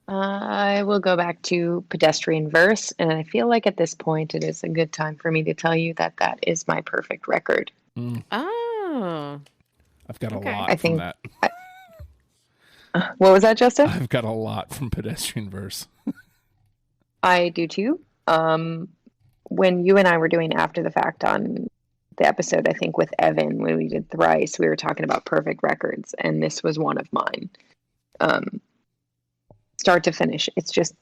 I will go back to Pedestrian Verse, and I feel like at this point it is a good time for me to tell you that is my perfect record. Oh. I've got a Okay. lot from that. What was that, Justin? I've got a lot from Pedestrian Verse. I do too. When you and I were doing After the Fact on the episode, I think with Evan, when we did Thrice, we were talking about perfect records, and this was one of mine. Start to finish, it's just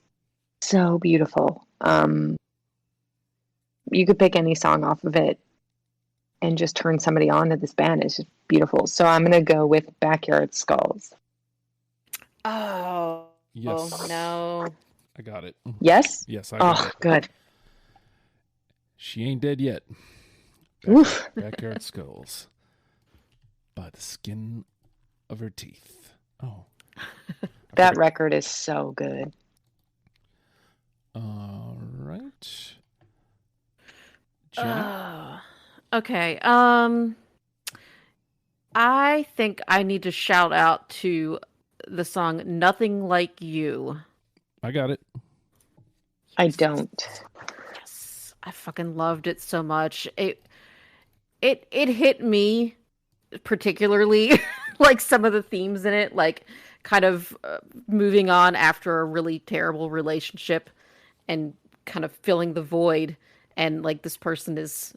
so beautiful. You could pick any song off of it and just turn somebody on to this band. It's just beautiful. So I'm going to go with Backyard Skulls. Oh. Yes. Oh, no. I got it. Yes? Yes, I got Oh, it. good. She Ain't Dead Yet. Oof. Backyard Skulls. By the skin of her teeth. Oh. That record is so good. All right. Jenny? Okay. I think I need to shout out to the song Nothing Like You. I got it. I don't. Yes. I fucking loved it so much. It hit me particularly, like some of the themes in it, like kind of moving on after a really terrible relationship and kind of filling the void, and like this person is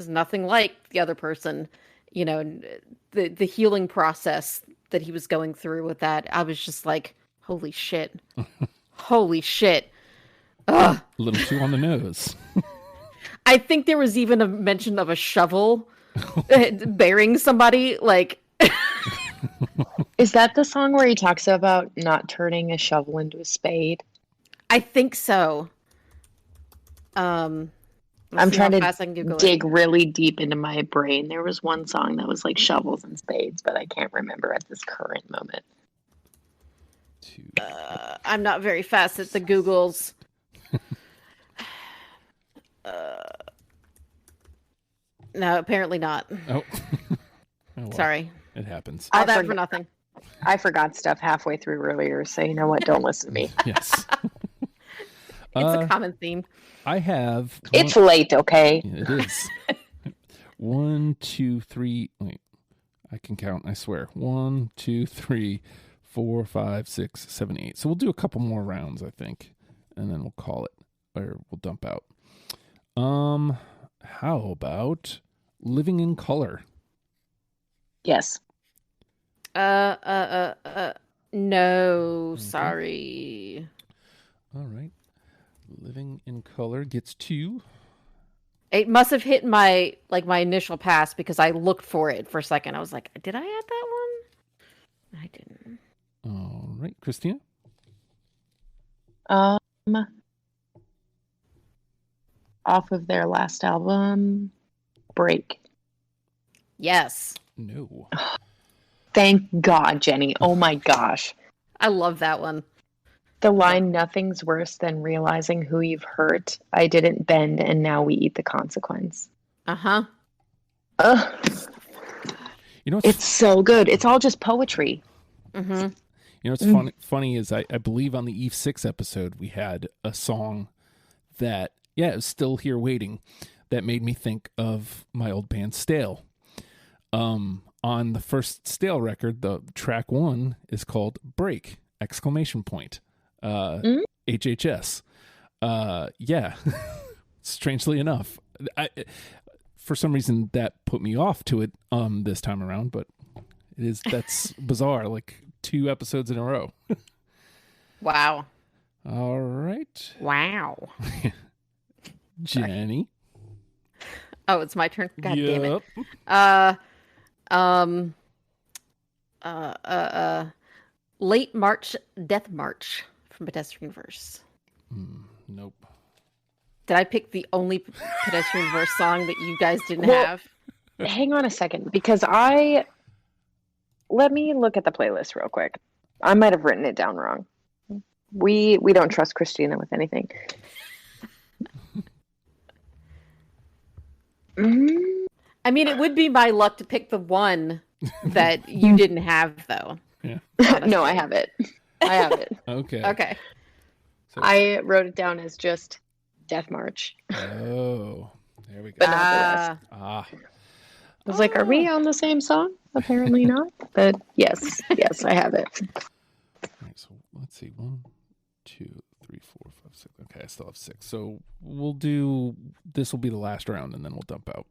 nothing like the other person, you know, and the healing process that he was going through with that. I was just like, holy shit. Holy shit. Ugh. A little too on the nose. I think there was even a mention of a shovel burying somebody. Like, Is that the song where he talks about not turning a shovel into a spade? I think so. I'm see trying how to fast I can Google it. dig really deep into my brain. There was one song that was like shovels and spades, but I can't remember at this current moment. I'm not very fast at the Googles. No, apparently not. Oh. Oh, well. Sorry. It happens. All I that for forgot- nothing. I forgot stuff halfway through earlier, so you know what? Don't listen to me. Yes. It's a common theme. I have. It's late, okay? It is. 1, 2, 3. Wait. I can count, I swear. 1, 2, 3, 4, 5, 6, 7, 8. So we'll do a couple more rounds, I think. And then we'll call it. Or we'll dump out. How about Living in Color? Yes. No, Okay. sorry. All right. Living in Color gets 2. It must have hit my initial pass because I looked for it for a second. I was like, did I add that one? I didn't. All right, Christina? Off of their last album, Break. Yes. No. Thank God, Jenny. Oh my gosh. I love that one. The line, nothing's worse than realizing who you've hurt. I didn't bend, and now we eat the consequence. Uh-huh. Ugh. You know, It's so good. It's all just poetry. Mm-hmm. You know what's funny is I believe on the Eve 6 episode we had a song that, is still here waiting, that made me think of my old band Stale. On the first Stale record, the track 1 is called Break! Exclamation point. HHS. Yeah. Strangely enough. For some reason that put me off to it this time around, but that's bizarre. Like 2 episodes in a row. Wow. All right. Wow. Jenny. Oh, it's my turn. God damn it. Late March Death March from Pedestrian Verse. Nope. Did I pick the only Pedestrian Verse song that you guys didn't Well, have? Hang on a second, because let me look at the playlist real quick. I might have written it down wrong. We don't trust Christina with anything. I mean, it would be my luck to pick the one that you didn't have, though. Yeah. No, I have it. I have it. Okay. Okay. I wrote it down as just Death March. Oh, there we go. But not the rest. Ah. I was like, are we on the same song? Apparently not. But yes, I have it. All right, so let's see. 1, 2, 3, 4, 5, 6. Okay, I still have 6. So we'll do. This will be the last round, and then we'll dump out.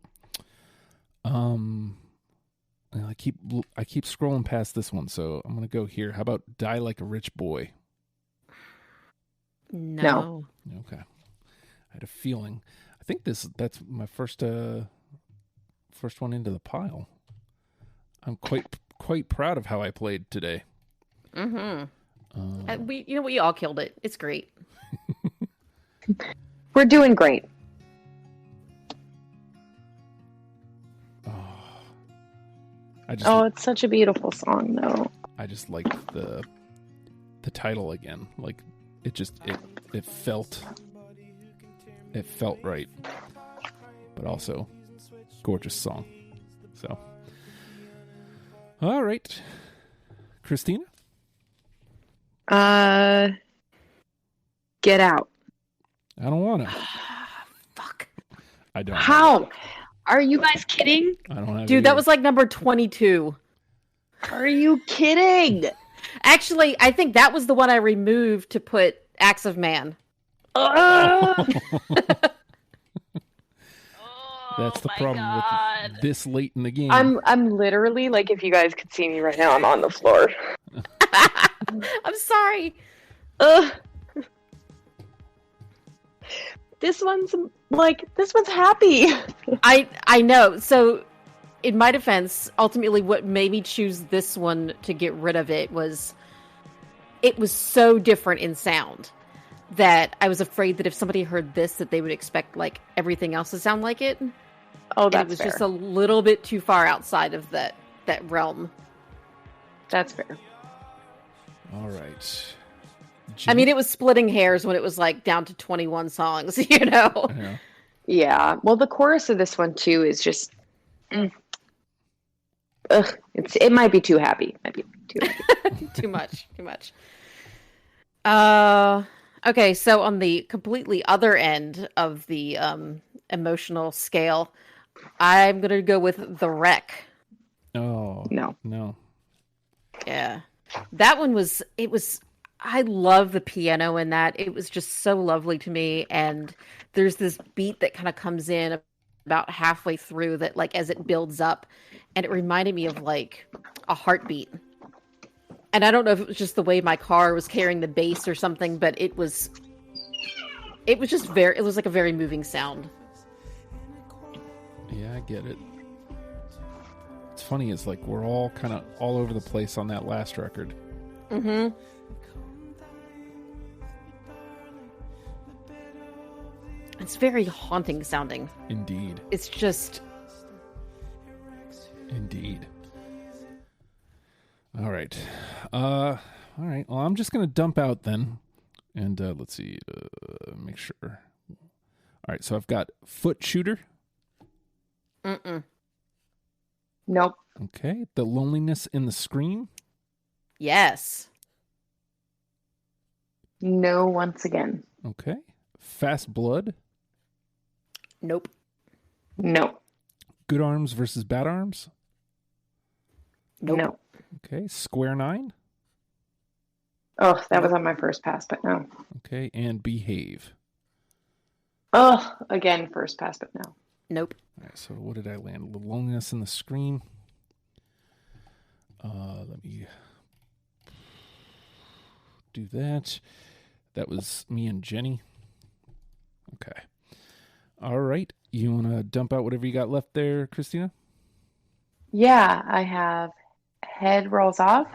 And I keep scrolling past this one, so I'm gonna go here. How about Die Like a Rich Boy? No. Okay. I had a feeling. I think that's my first one into the pile. I'm quite proud of how I played today. Mm-hmm. We all killed it. It's great. We're doing great. It's such a beautiful song, though. I just like the title again. Like it felt right, but also gorgeous song. So, all right, Christina. Get Out. I don't want to. Fuck. I don't. How? Are you guys kidding? I don't have. Dude, that was like number 22. Are you kidding? Actually, I think that was the one I removed to put Acts of Man. That's the problem with this late in the game. I'm literally like, if you guys could see me right now, I'm on the floor. I'm sorry. This one's happy. I know. So, in my defense, ultimately what made me choose this one to get rid of it was so different in sound that I was afraid that if somebody heard this, that they would expect like everything else to sound like it. Oh, that's it was fair. just a little bit too far outside of that realm. That's fair. All right. I mean, it was splitting hairs when it was like down to 21 songs, you know? Yeah. Yeah. Well, the chorus of this one too is just, it might be too happy. Too much. Okay, so on the completely other end of the emotional scale, I'm gonna go with The Wreck. Oh no. Yeah, that one was. I love the piano in that. It was just so lovely to me, and there's this beat that kind of comes in about halfway through that, like, as it builds up, and it reminded me of like a heartbeat. And I don't know if it was just the way my car was carrying the bass or something, but it was just it was like a very moving sound. Yeah, I get it. It's funny, it's like we're all kind of all over the place on that last record. Mm-hmm. It's very haunting sounding. Indeed. It's just... Indeed. All right. Well, I'm just going to dump out then. And let's see. Make sure. All right, so I've got Foot Shooter. Mm-mm. Nope. Okay. The Loneliness in the Scream. Yes. No, once again. Okay. Fast Blood. Nope. No. Good Arms versus Bad Arms. Nope. No. Okay. Square Nine. Oh, that was on my first pass, but no. Okay. And Behave. Oh, again, first pass, but no. Nope. All right, so what did I land? The Loneliness in the Scream. Let me do that. That was me and Jenny. Okay. All right. You want to dump out whatever you got left there, Christina? Yeah, I have Head Rolls Off,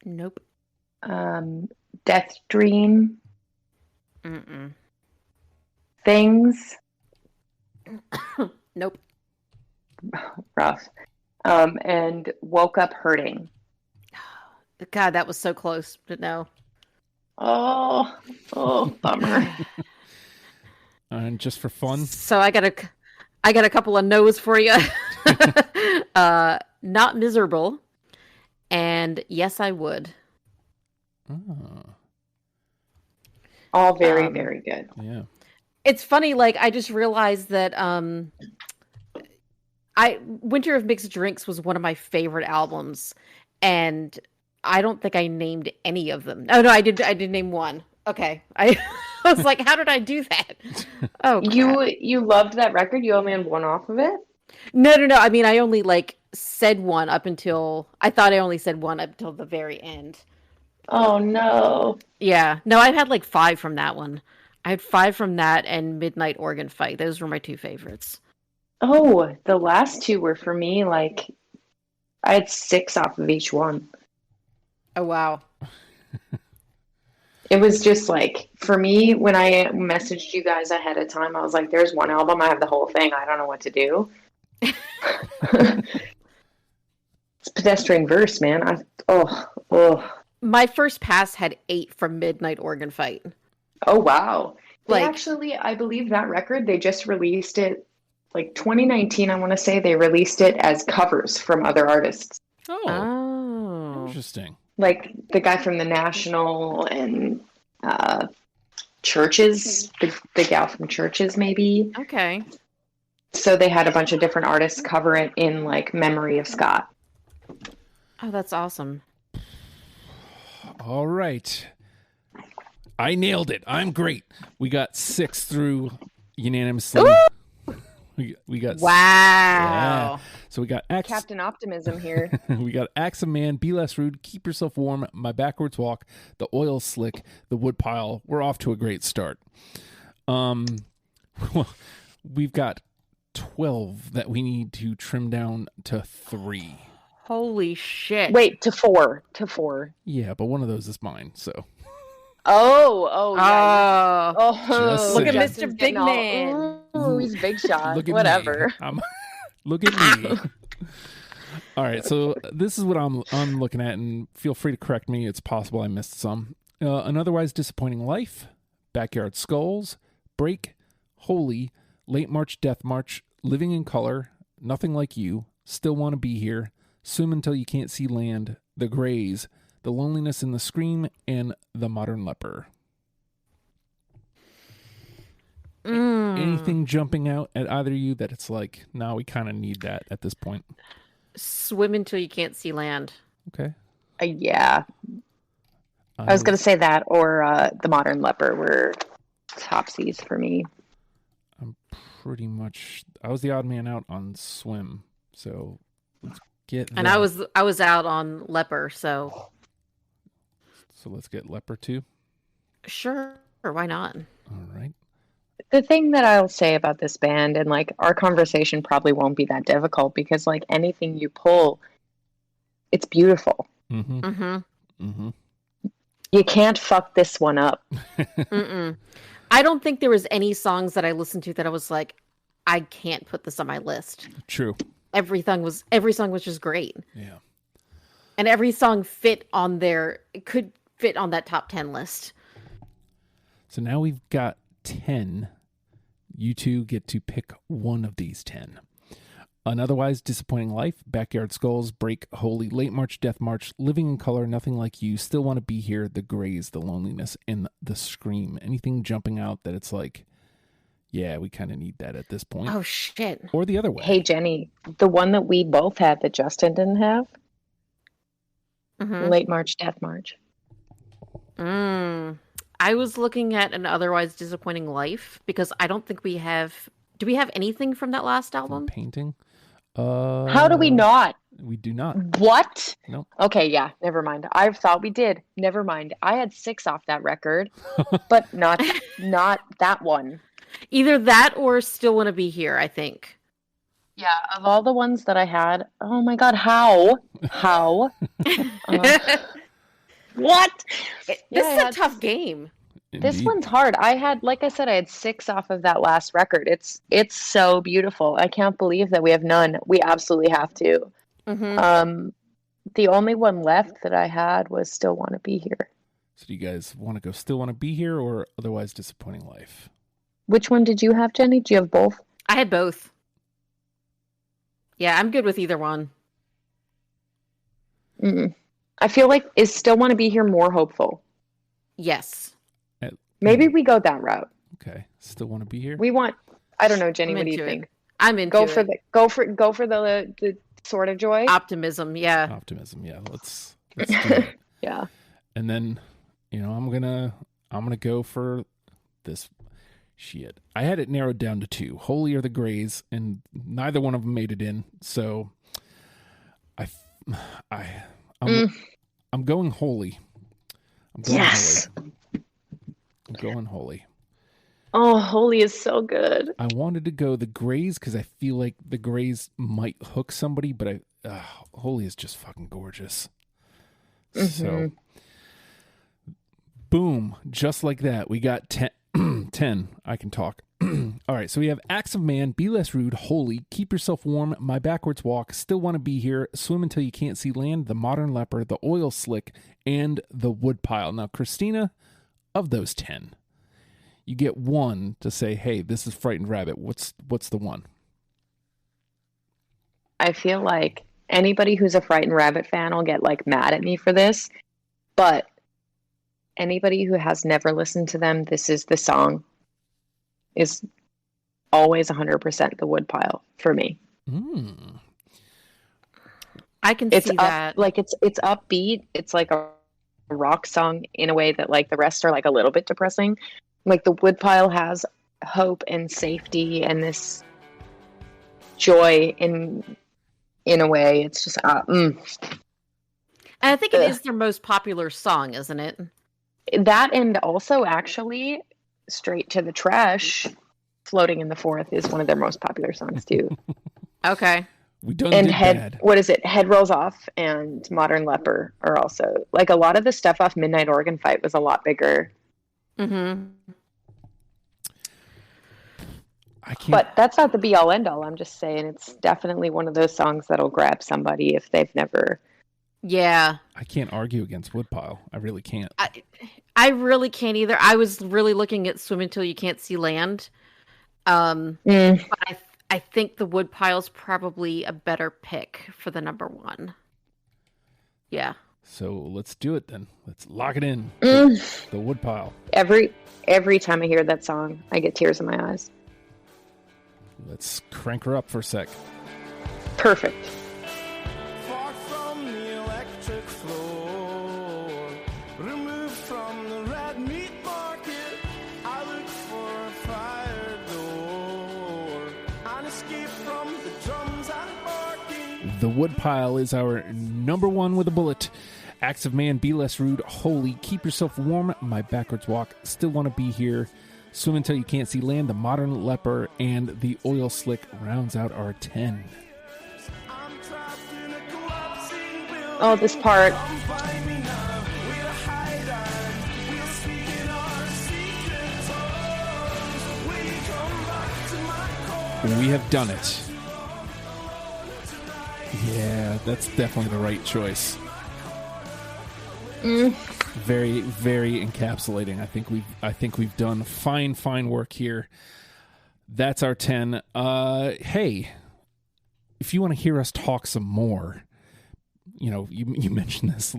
Nope. Death Dream, Mm-mm. Things, Nope. rough, and Woke Up Hurting. God, that was so close, but no. Oh, bummer. And just for fun, So I got a couple of no's for you. Not Miserable, and Yes, I Would. oh, All very, very good. yeah. It's funny, like, I just realized that Winter of Mixed Drinks was one of my favorite albums, and I don't think I named any of them. Oh no, I did name one. Okay. I was like, how did I do that? Oh, crap. You loved that record? You only had one off of it? No. I mean, I only said one up until the very end. Oh no. Yeah. No, I had 5 from that one. I had 5 from that and Midnight Organ Fight. Those were my 2 favorites. Oh, the last 2 were for me, I had 6 off of each one. Oh, wow. It was just for me, when I messaged you guys ahead of time, I was like, there's one album, I have the whole thing, I don't know what to do. It's Pedestrian Verse, man. My first pass had 8 from Midnight Organ Fight. Oh, wow. They Like- actually, I believe that record, they just released it, 2019, I want to say, they released it as covers from other artists. Oh, Oh. interesting. Like the guy from The National and Churches, the gal from Churches, maybe. Okay. So they had a bunch of different artists cover it in memory of Scott. Oh, that's awesome. All right. I nailed it. I'm great. We got 6 through unanimously. We got Wow. Yeah. So we got Captain Optimism here. we got Axe of Man, Be Less Rude, Keep Yourself Warm, My Backwards Walk, The Oil Slick, The Woodpile. We're off to a great start. We've got 12 that we need to trim down to 3. Holy shit. Wait, to 4. To 4. Yeah, but one of those is mine, so. Oh, yeah. Oh. Just Look at saying. Mr. Big Man. Oh, he's big shot. Look at Whatever. me. Look at me. All right, so this is what I'm looking at, and feel free to correct me. It's possible I missed some. An Otherwise Disappointing Life, Backyard Skulls, Break, Holy, Late March Death March, Living in Color, Nothing Like You, Still Want to Be Here, Swim Until You Can't See Land, The Grays, The Loneliness in the Scream, and The Modern Leper. Anything jumping out at either of you that it's no, we kind of need that at this point? Swim Until You Can't See Land. Okay. Yeah. I was going to say that or The Modern Leper were topsies for me. I'm pretty much. I was the odd man out on Swim, so let's get. And that. I was out on Leper, so let's get Leper 2. sure, why not? All right. The thing that I'll say about this band, and like our conversation probably won't be that difficult because like anything you pull, it's beautiful. Mm-hmm. Mm-hmm. Mm-hmm. You can't fuck this one up. Mm-mm. I don't think there was any songs that I listened to that I was like, I can't put this on my list. True. Every song was just great. Yeah. And every song fit on there. It could fit on that top 10 list. So now we've got 10. You two get to pick one of these 10. An Otherwise Disappointing Life, Backyard Skulls, Break, Holy, Late March, Death March, Living in Color, Nothing Like You, Still Want to Be Here, The Grays, The Loneliness, and The Scream. Anything jumping out that it's like, yeah, we kind of need that at this point. Oh, shit. Or the other way. Hey, Jenny, the one that we both had that Justin didn't have, Mhm. Late March, Death March. I was looking at An Otherwise Disappointing Life because I don't think we have. Do we have anything from that last album? Painting. How do we not? We do not. What? Nope. Okay, yeah, never mind. I thought we did. Never mind. I had 6 off that record, but not that one. Either that or Still Want to Be Here, I think. Yeah, of all the ones that I had, oh my god, how? What? This Yeah, I is a had tough game. This Indeed. one's hard. I had, like I said, I had 6 off of that last record. It's so beautiful. I can't believe that we have none. We absolutely have to. Mm-hmm. The only one left that I had was Still Want to Be Here. So do you guys want to go Still Want to Be Here or Otherwise Disappointing Life? Which one did you have, Jenny? Do you have both? I had both. Yeah, I'm good with either one. I feel like is Still Want to Be Here more hopeful? Yes. Maybe we go that route. Okay. Still Want to Be Here? We want. I don't know, Jenny. I'm What do you into it. think? I'm into Go it. for the sort of joy. Optimism, yeah. Optimism. Yeah. Let's do it. Yeah. And then, I'm gonna go for this shit. I had it narrowed down to 2, Holy or the Grays, and neither one of them made it in. So I'm going Holy. I'm going Yes. Holy. I'm going Holy. Oh, Holy is so good. I wanted to go the Grays because I feel like the Grays might hook somebody, but Holy is just fucking gorgeous. So, boom, just like that, we got 10. 10. I can talk. All right, so we have Acts of Man, Be Less Rude, Holy, Keep Yourself Warm, My Backwards Walk, Still Want to Be Here, Swim Until You Can't See Land, The Modern Leper, The Oil Slick, and The Woodpile. Now, Christina, of those 10, you get one to say, hey, this is Frightened Rabbit. What's the one? I feel like anybody who's a Frightened Rabbit fan will get like mad at me for this, but anybody who has never listened to them, this is the song, is always 100% The Woodpile for me. I can It's see up, that. like it's upbeat. It's like a rock song in a way that like the rest are like a little bit depressing. Like The Woodpile has hope and safety and this joy in a way. It's just And I think it is their most popular song, isn't it? that, and also actually Straight to the Trash, Floating in the Fourth is one of their most popular songs too. Okay. We done And did bad. what is it? Head Rolls Off and Modern Leper are also like a lot of the stuff off Midnight Organ Fight was a lot bigger. Mm-hmm. I can't. But that's not the be all end all. I'm just saying it's definitely one of those songs that'll grab somebody if they've never. Yeah. I can't argue against Woodpile. I really can't. I really can't either. I was really looking at Swim Until You Can't See Land. But I think The Woodpile's probably a better pick for the number 1. Yeah. So let's do it then. Let's lock it in. The Woodpile. Every time I hear that song, I get tears in my eyes. Let's crank her up for a sec. Perfect. Far from the electric floor, removed from the red meat market, I look for a fire door. The Woodpile is our number one with a bullet. Acts of Man, Be Less Rude, Holy, Keep Yourself Warm, My Backwards Walk, Still Want to Be Here, Swim Until You Can't See Land, The Modern Leper, and The Oil Slick rounds out our 10. Oh, this part. We have done it. Yeah, that's definitely the right choice. Very, very encapsulating. I think we've done fine work here. That's our 10. Hey, if you want to hear us talk some more, you know, you mentioned this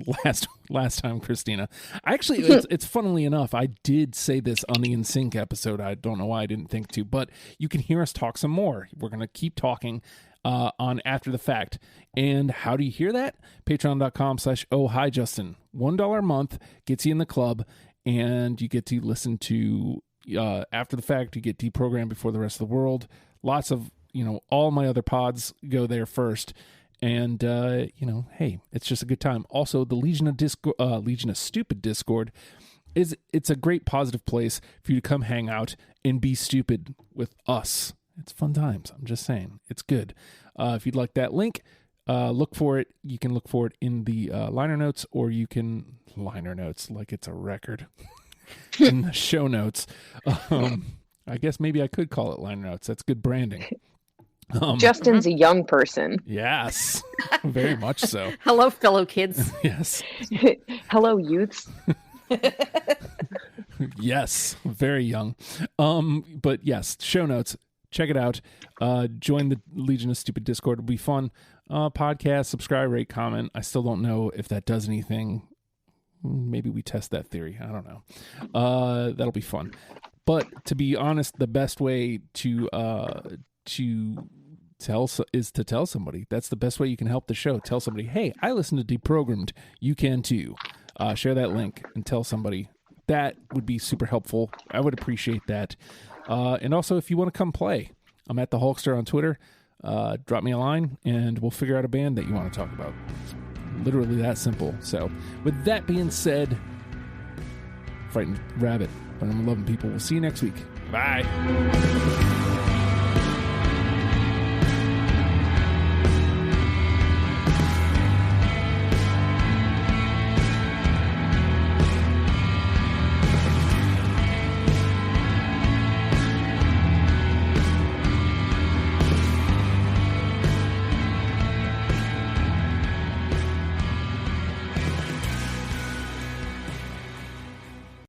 last time, Christina. Actually, it's funnily enough, I did say this on the NSYNC episode. I don't know why I didn't think to, but you can hear us talk some more. We're going to keep talking on After the Fact. And how do you hear that? Patreon.com/Oh Hi Justin. $1 a month gets you in the club, and you get to listen to After the Fact. You get deprogrammed before the rest of the world. Lots of, all my other pods go there first. And, hey, it's just a good time. Also, the Legion of Stupid Discord it's a great positive place for you to come hang out and be stupid with us. It's fun times. I'm just saying. It's good. If you'd like that link, look for it. You can look for it in the liner notes, or you can liner notes like it's a record in the show notes. I guess maybe I could call it liner notes. That's good branding. Justin's a young person. Yes, very much so. Hello, fellow kids. Yes. Hello, youths. Yes, very young. But yes, show notes. Check it out. Join the Legion of Stupid Discord. It'll be fun. Podcast, subscribe, rate, comment. I still don't know if that does anything. Maybe we test that theory. I don't know. That'll be fun. But to be honest, the best way to tell is to tell somebody. That's the best way you can help the show. Tell somebody, hey, I listen to Deprogrammed. You can too. Share that link and tell somebody. That would be super helpful. I would appreciate that. And also, if you want to come play, I'm at the Hulkster on Twitter. Drop me a line, and we'll figure out a band that you want to talk about. It's literally that simple. So, with that being said, Frightened Rabbit, but I'm loving people. We'll see you next week. Bye.